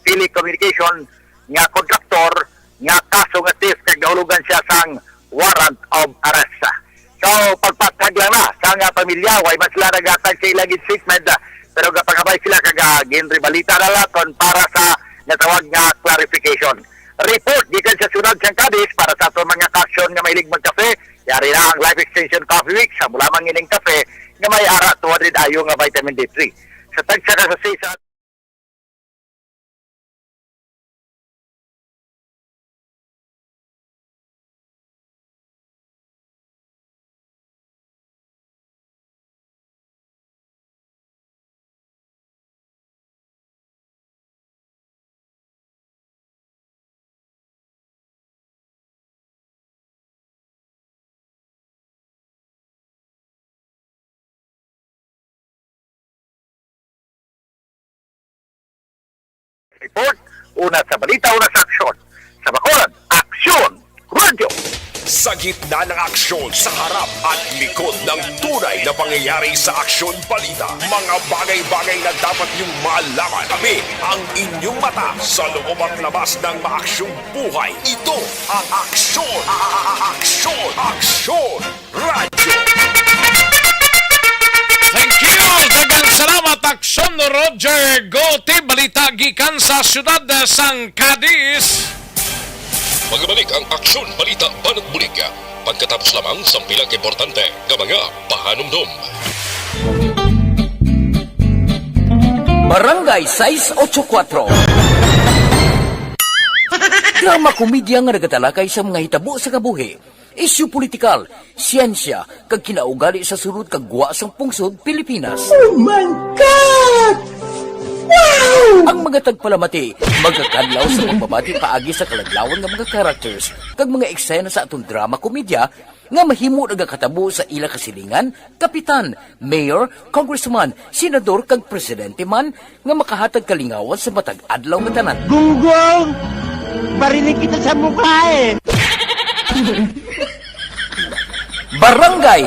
telecommunication nga kontraktor nga kaso nga theft kag nahulugan siya sang warrant of arrest. So pagpatag lang na sa nga pamilya way mas sila nagatag sa ilang statement pero gapagabay sila kag ginribalita na laton para sa natawag nga clarification. Report gikan sa sunod sa Cadiz para sa ato mga kaksyon nga mahilig magkape yari na ang Life Extension Coffee Week sa mula mangining kape nga may ara 200 ayo nga vitamin D3 sa tagsa ka sa season. Report, una sa balita, una sa aksyon. Sa Bacolod, Aksyon Radio. Sa gitna ng aksyon, sa harap at likod ng tunay na pangyayari sa Aksyon Balita. Mga bagay-bagay na dapat niyong malaman. Kami ang inyong mata sa loob at labas ng maaksyong buhay. Ito ang Aksyon! Aksyon! Aksyon Radio! Thank you! Dagang salamat, Aksyon Roger Gotti. Balita gikan sa syudad sang Cadiz. Magbalik ang Aksyon Balita Banat Bulig. Pagkatapos lamang sa pilang importante ng mga pahanumdum. Barangay 684 Drama komedya nga nagatalakay sa mga hitabo sa kabuhi. Isyu politikal, siyensya, kag kinaugali sa sunod kag guwa sang pungsod Pilipinas. Oh my God! Wow! Ang mga tagpalamati, magkakadlaw sa pagbabati paagi sa kalaglawan ng mga characters kag mga eksena sa atong drama komedya nga mahimo nagakatabo sa ila kasilingan, kapitan, mayor, congressman, senador kag presidente man nga makahatag kalingawan sa matag adlaw nga tanan. Gunggong! Barinig kita sa mukha eh! Barangay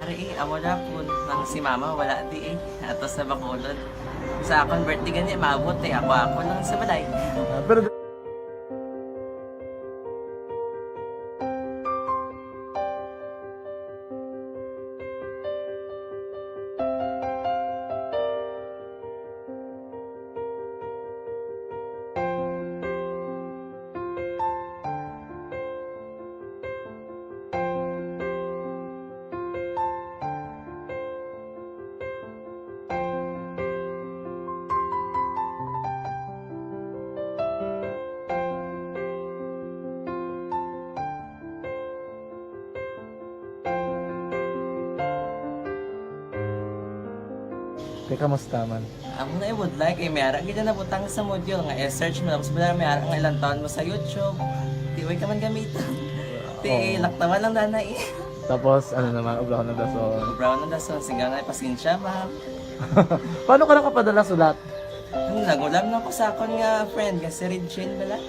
Ari, amo na po nang si mama wala di atos na Bacolod. Sa akong birthday gani maabot ako nang sa balay. Pero Kaya kamusta man? Amo na would like mayara gid na butang sa module nga i-search mo tapos bala mayara nga ilang taon mo sa YouTube. Di way ka man gamitan. Di laktawan lang danay. Tapos, ano naman, ublaw na dason. Brown na dason, sigaw na pasensya, ma'am. Paano ka nakapadala sulat? Nagulam na ko sa akon nga friend, nga si Regine bala.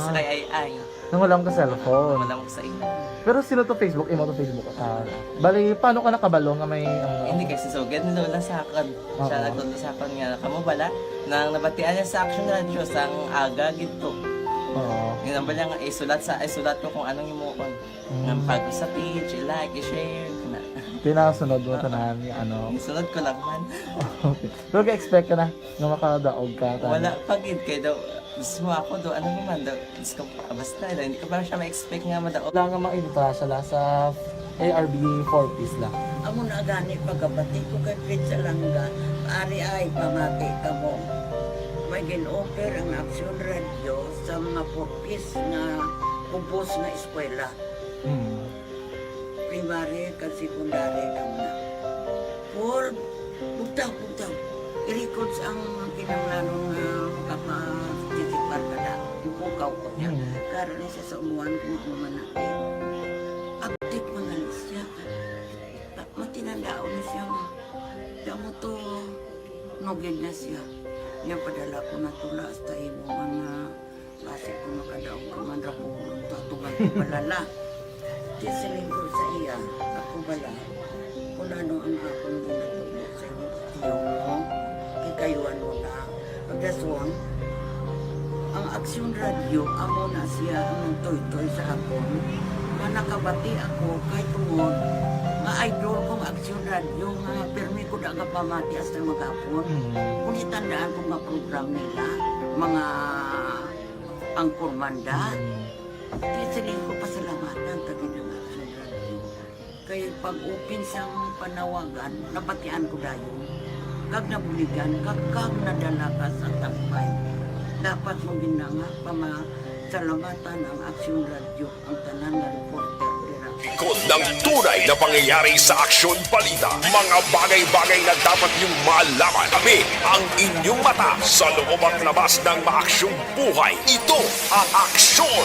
Sa kay ay. Nang wala ka cellphone. Wala ko sa ina. Pero sino to Facebook? Imo to Facebook account. Bali, paano ka nakabalo nga may... Hindi kasi sugad ni Lola sa akon. Siya nagtulo sa akon nga, kamo bala, nang nabatian niya sa Action Radio sang aga gito. Oo. Yung bala nga, isulat ko kung anong imuon. Nang pag sa page, i-like, i-share, na. Pinasunod mo tanan yung ano. Isunod ko lang man. Okay. Pero ka-expect ka na nga makadaog ka. Wala, pagid kayo daw. Gusto mo ako do, ano naman daw, gusto ko basta, hindi ko parang siya ma-expect nga madaog. Wala nga maibita siya sa ARB 4-piece lang. Amo na gani pagkabati ko kay Fritz Alanga, ari ay pamati ka mo. May gin-offer ang Action Radio sa mga 4-piece na pupos na eskwela. Primary kag secondary kam na. For bugtaw. I-record sa ang kinanglanong kapatitikbar ka na. Yung ukaw ko niya. Karoon niya sa umuan kung ano man natin. Update mga siya. Matinandao na siya. Damo to nugid na siya. Niya padala ko na tula hasta imo mga base ko makadaog ka man ra po tatugan ko balala. Di siling ko sa iya. Ako bala. Kung ano ang akong ginatulo sa iyo. Tiyo kayuan mo na pagdaswang ang Action Radio amo na siya ang toy sa akon nga nakabati ako kay tungod nga idol kong Action Radio nga permi ko daga pamati hasta magapon kung itandaan ko nga program nila mga angkormanda kisiling ko pasalamatan tagin ng Action Radio kay pag-upin sang panawagan nabatian ko dayon kag nabuligan, kag nadala ka sa takpay. Dapat mo ginanga pamasalamatan ang Action Radio, ang tanan na reporter nila. Ikot ng tunay na pangyayari sa Aksyon Balita. Mga bagay-bagay na dapat niyong malaman. Kami ang inyong mata sa loob at labas ng maaksyong buhay. Ito ang Aksyon!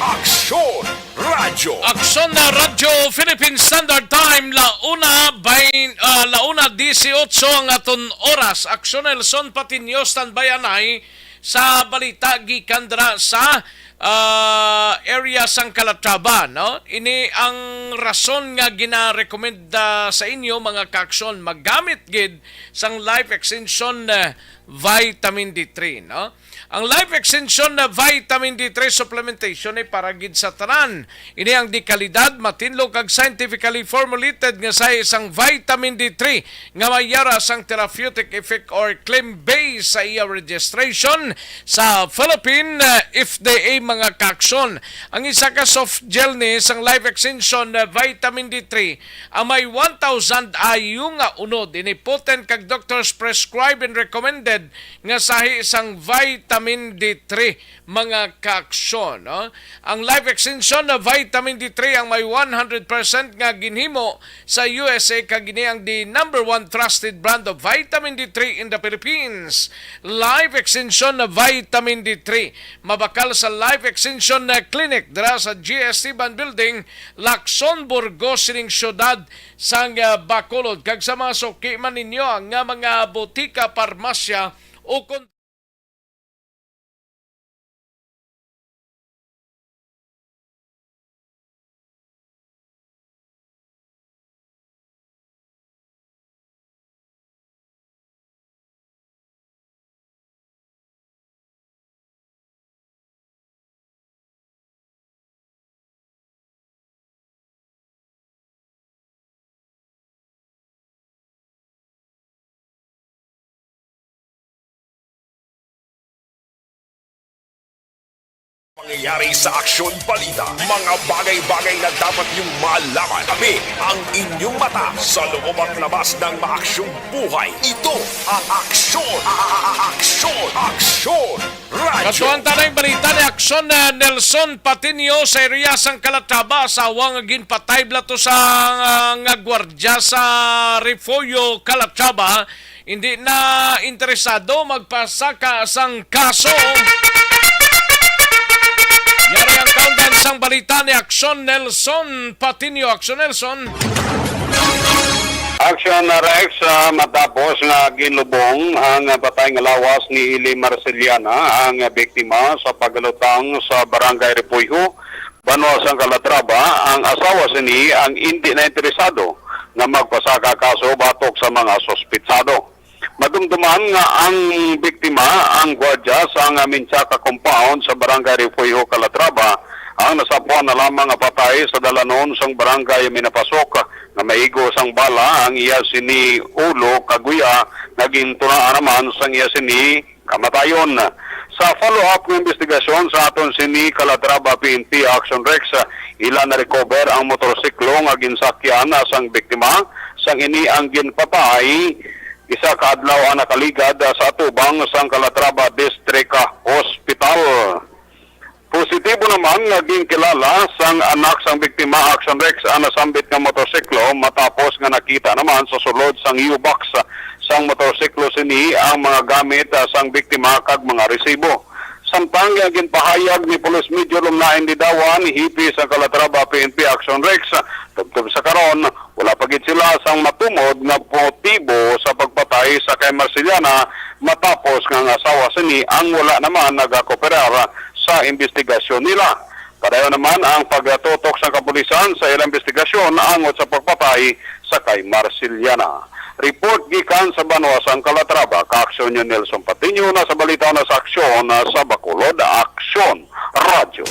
Aksyon Radyo! Aksyon na Radyo, Philippine Standard Time, launa 18 ang aton oras. Aksyon Nelson Patinyo, standby anay sa balita gikan dra sa area sang Calatrava, no? Ini ang rason nga gina-recommend sa inyo mga kaaksyon maggamit gid sang life extension vitamin D3, no? Ang life extension na vitamin D3 supplementation ay para gid sa tanan. Ini ang di kalidad, matinlog kag scientifically formulated nga sa isang vitamin D3 nga mayara sang therapeutic effect or claim based sa iya registration sa Philippine FDA mga kaaksyon. Ang isa ka soft gel ni sang life extension na vitamin D3 ang may 1,000 IU nga unod. Ini potent kag doctors prescribe and recommended nga sahi isang vitamin D3 mga kaaksyon, no? Ang life extension na vitamin D3 ang may 100% nga ginhimo sa USA kag gini ang the #1 trusted brand of vitamin D3 in the Philippines. Life extension na vitamin D3 mabakal sa life extension na clinic dira sa GST Ban Building, Lacson, Burgos, sining syudad sang Bacolod. Kag sa mga suki man ninyo nga mga botika, parmasya o Pangyayari sa Aksyon Balita, mga bagay-bagay na dapat niyong malaman. Kami ang inyong mata sa loob at labas ng maaksyong buhay. Ito ang Aksyon! Aksyon! Radyo! Katuan tanay balita ni Aksyon na Nelson Patinio sa area sang Calatrava sa awang ginpatay blato sa nga gwardya sa Refugio Calatrava. Hindi na interesado magpasaka sang kaso. Yari ang countdown sang balita ni Aksyon Nelson Patinio. Aksyon Nelson. Aksyon na Rex, matapos nga ginlubong ang patay nga lawas ni Ili Marceliana, ang biktima sa pagalutang sa Barangay Repuyho, Banwa sang Calatrava. Ang asawa sini ang hindi na interesado na magpasaka kaso batok sa mga sospitsado. Madumduman nga ang biktima, ang gwardya sa Minchaka compound sa Barangay Refugio Calatrava, ang nasapuan na lamang patay sa dalanon sang barangay minapasok na maigo sang bala ang iya sini Ulo Kaguya, naging tunaan naman sang iya sini kamatayon. Sa follow-up ng investigasyon sa aton sini Calatrava PNP Action Rex, ila na recover ang motorsiklo nga ginsakyan sang biktima, sang ini ang ginpatay isa kaadlaw ang nakaligad sa atubang sang Calatrava District Hospital. Positibo naman naging kilala sang anak sang biktima Action Rex ang nasambit nga motorsiklo matapos nga nakita naman sa sulod sang U-box sang motorsiklo sini ang mga gamit sang biktima kag mga resibo. Samtang ginpahayag ni Police Major Lumnain Didawan, hipi sa Calatrava PNP Action Rex, tubtob sa karon, wala pagit sila sang matumod na motibo sa pagpatay sa kay Marceliana matapos nga asawa sini ang wala naman nagakooperar sa investigasyon nila. Padayon naman ang pagtutok sa kapulisan sa ilang investigasyon angot sa pagpatay sa kay Marceliana. Report gikan sa Banwa sang Calatrava, ka-aksyon yun Nelson Patinio na sa balita na sa aksyon sa Bacolod, Aksyon Radyo.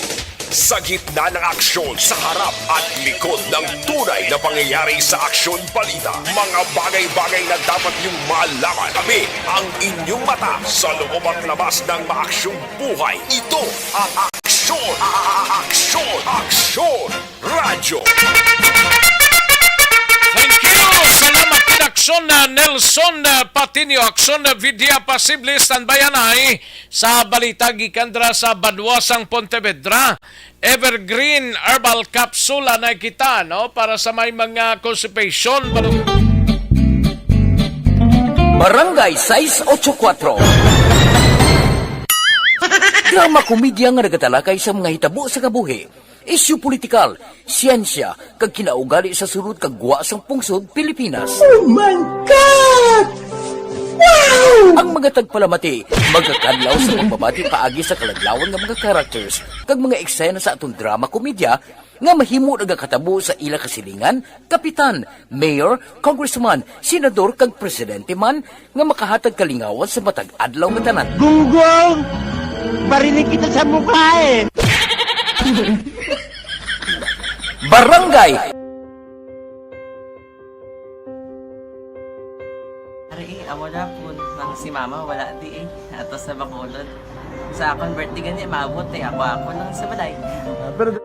Sa gitna ng aksyon, sa harap at likod ng tunay na pangyayari sa Aksyon Balita, mga bagay-bagay na dapat niyong malaman. Kami ang inyong mata sa loob at labas ng maaksyong buhay. Ito ang Aksyon Radyo. Thank you! Salamat kid Aksyon na Nelson Patinio. Aksyon na Vidya Pasible standbayanay sa balita gikandra sa Banwasang Pontevedra. Evergreen Herbal Capsule na kita no para sa may mga constipation. Barangay 684. Drama komedya nga nagatalakay sa mga hitabo sa kabuhi. Isyu politikal, siyensya, kag kinaugali sa surut kag guwa sang pungsod Pilipinas. Oh my God! Wow! Ang mga tagpalamati, magkakadlaw sa pagbabati paagi sa kalaglawan ng mga characters kag mga eksena sa atong drama komedya nga mahimo nagakatabo sa ila kasilingan, kapitan, mayor, congressman, senador kag presidente man nga makahatag kalingawan sa matag adlaw nga tanan. Gunggong! Barinig kita sa mukha eh! Barangay Ari, wala po nang si mama, wala di ato sa Bacolod. Sa akong birthday gani, maabot ako nang sa balay. Pero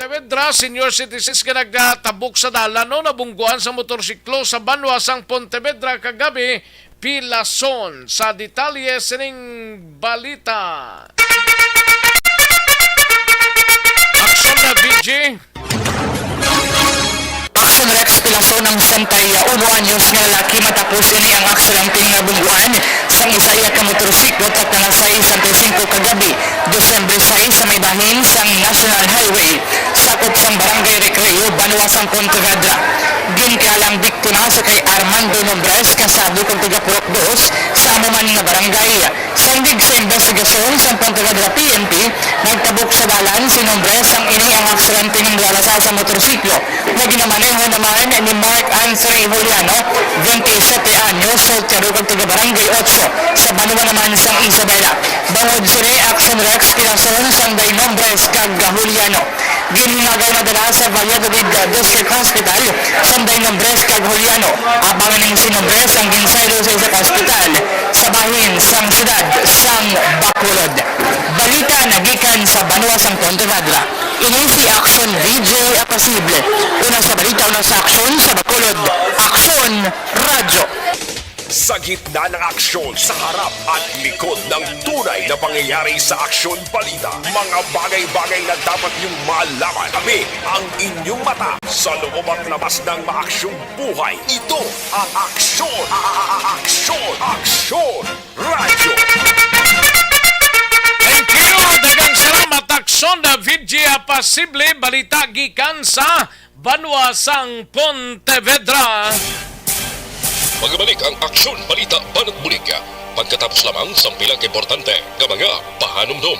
Pontevedra, senior citizens nga nagtabok sa dalan no, nabungguan sa motorsiklo sa Banwasang Pontevedra kagabi, Pilason. Sa detalye sining balita. Aksyon na VJ. Aksyon Rex Pilason ng 61 anyos nga lalaki matapos ini ang aksidenteng nabungguan sa isaya ka motorsiklo tatanang sa 65 kagabi, Desember 6 sa may bahin sang National Highway, sakop sang Barangay Recreo, Banwasang Pontevedra. Ginkalang biktima sa kay Armando Nombres, kasado kong taga-Purok 2 sa amuman nga barangay. Sandig sa investigasyon sa Pontevedra PNP, nagtabok sa dalan si Nombres ang ini ang aksidente ng lalasa sa motorsiklo na ginamaneho naman ni Mark Anthony Juliano, 27 anyos, soltero kong taga-Barangay 8 sa Banwa naman sang Isabela. Bangod sini Action Rex Pilason sang day Nombres kag Juliano. ginhingagay na dala sa Valladolid District Hospital sanday ng Bres kag Juliano. Abangan ng sinumbres ang ginsaylo sa isang hospital sa bahin sang siyudad sang Bacolod. Balita nagikan sa Banwa sang Pontevedra. Ini si Action VJ Apasible. Una sa balita, una sa aksyon sa Bacolod. Aksyon Radyo. Sa gitna ng aksyon, sa harap at likod ng tunay na pangyayari sa Aksyon Balita, mga bagay-bagay na dapat niyong malaman. Kami ang inyong mata sa loob at labas ng maaksyong buhay. Ito ang Aksyon! Aksyon! Aksyon! Radyo! Thank you! Dagang salamat Aksyon na VJ Apasible. Balita gikan sa Banwa sang Pontevedra. Magbalik ang Aksyon Balita Banat Bulig pagkatapos lamang sa pilang importante nga mga pahanumdum.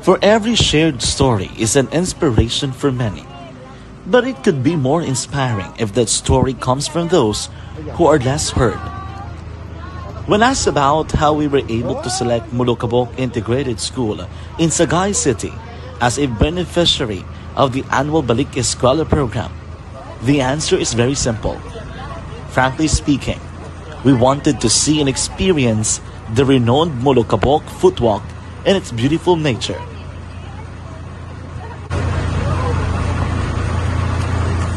For every shared story is an inspiration for many. But it could be more inspiring if that story comes from those who are less heard. When asked about how we were able to select Mulukabok Integrated School in Sagay City as a beneficiary of the annual Balik Eskwela program, the answer is very simple. Frankly speaking, we wanted to see and experience the renowned Mulukabok footwalk in its beautiful nature.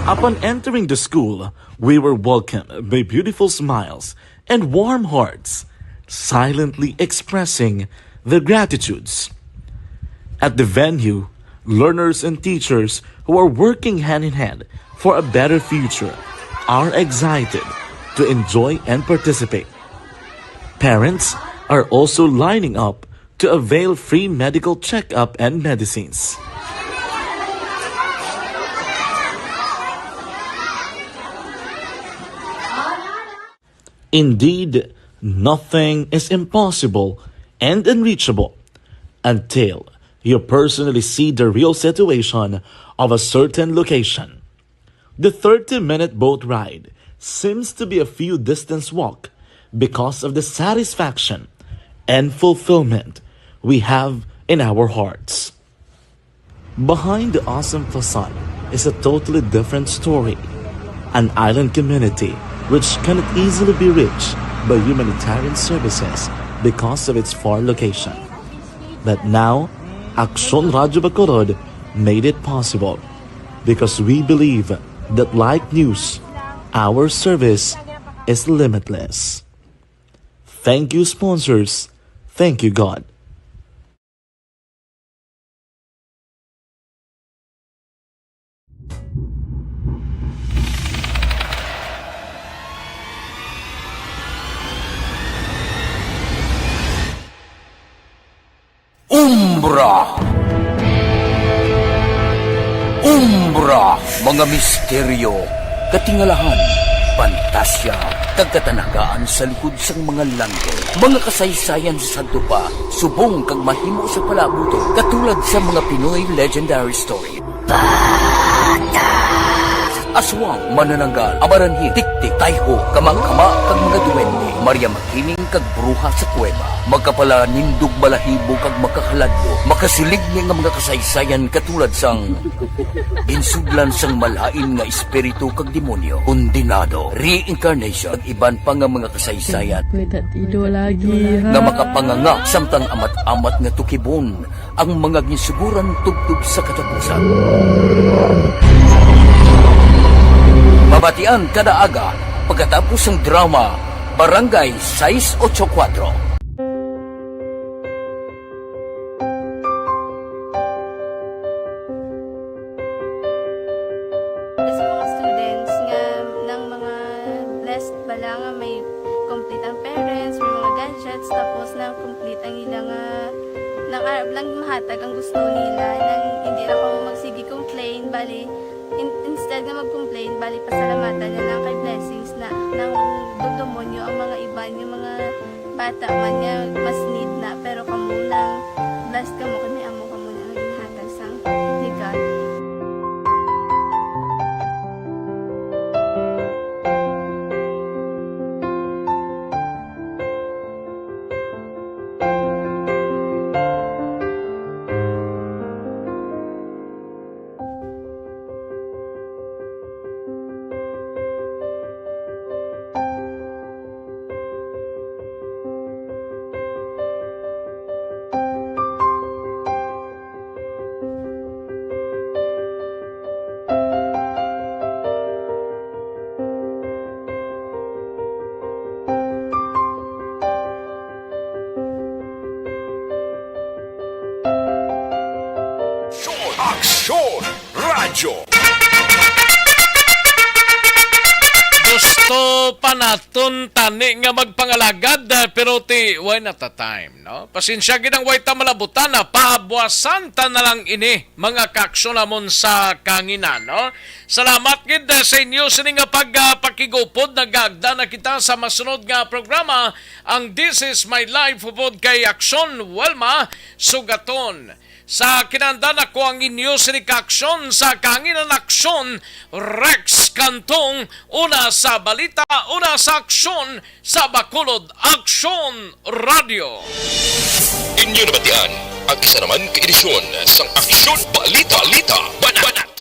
Upon entering the school, we were welcomed by beautiful smiles and warm hearts, silently expressing their gratitudes. At the venue, learners and teachers who are working hand in hand for a better future are excited to enjoy and participate. Parents are also lining up to avail free medical checkup and medicines. Indeed, nothing is impossible and unreachable until you personally see the real situation of a certain location. The 30-minute boat ride seems to be a few distance walk because of the satisfaction and fulfillment we have in our hearts. Behind the awesome facade is a totally different story. An island community which cannot easily be reached by humanitarian services because of its far location. But now, Aksyon Radyo Bacolod made it possible because we believe that like news, our service is limitless. Thank you, sponsors. Thank you, God. Umbra! Umbra! Mga misteryo, katingalahan, pantasya, kagkatanagaan sa likod sang mga langit. Mga kasaysayan sa santupa, subong kag mahimo sa palabuto, katulad sa mga Pinoy legendary story. Aswang, manananggal, amaranhin, tiktik, tayho, kamang-kama, kag mga duwende, Maria Makining kag bruha sa kuweba, magkapala nindog balahibo kag makahaladlo, makasilig niya nga mga kasaysayan katulad sang ginsudlan sang malain nga espiritu kag demonyo, kondinado, reincarnation, kag iban pa nga mga kasaysayan nga makapanganga samtang amat-amat nga tukibon ang mga ginsuguran tugtog sa katapusan. Mabatian kada aga pagkatapos ng drama Barangay 684. Sa mga students nga ng mga blessed bala nga may complete ang parents, may mga gadgets, tapos na complete ang ilang nang arab lang mahatag ang gusto nila nang hindi na ako magsigi complain bali instead nga mag-complain, bali pasalamatan na lang kay blessings na nang dudumonyo ang mga iba yung mga bata man nga mas need na pero kamo lang blessed kamo kami amo kamo na naging hatag sang ligat. Aksyon Radyo. Gusto pa naton tani nga magpangalagad pero ti one at a time, no? Pasensya gid ang way ta malabutan na pahabwasan ta na lang ini mga kaaksyon namon sa kangina, no? Salamat gid sa inyo sa nga pagpakigupod nagagda na kita sa masunod nga programa ang This is My Life pod kay Aksyon Welma Sugaton. Sa kinandan ako ang inyo sinikaksyon sa kanginan aksyon Rex Cantong, una sa balita, una sa aksyon sa Bacolod Aksyon Radio. Inyo nabatian ang isa naman ka edisyon sa Aksyon Balita Banat.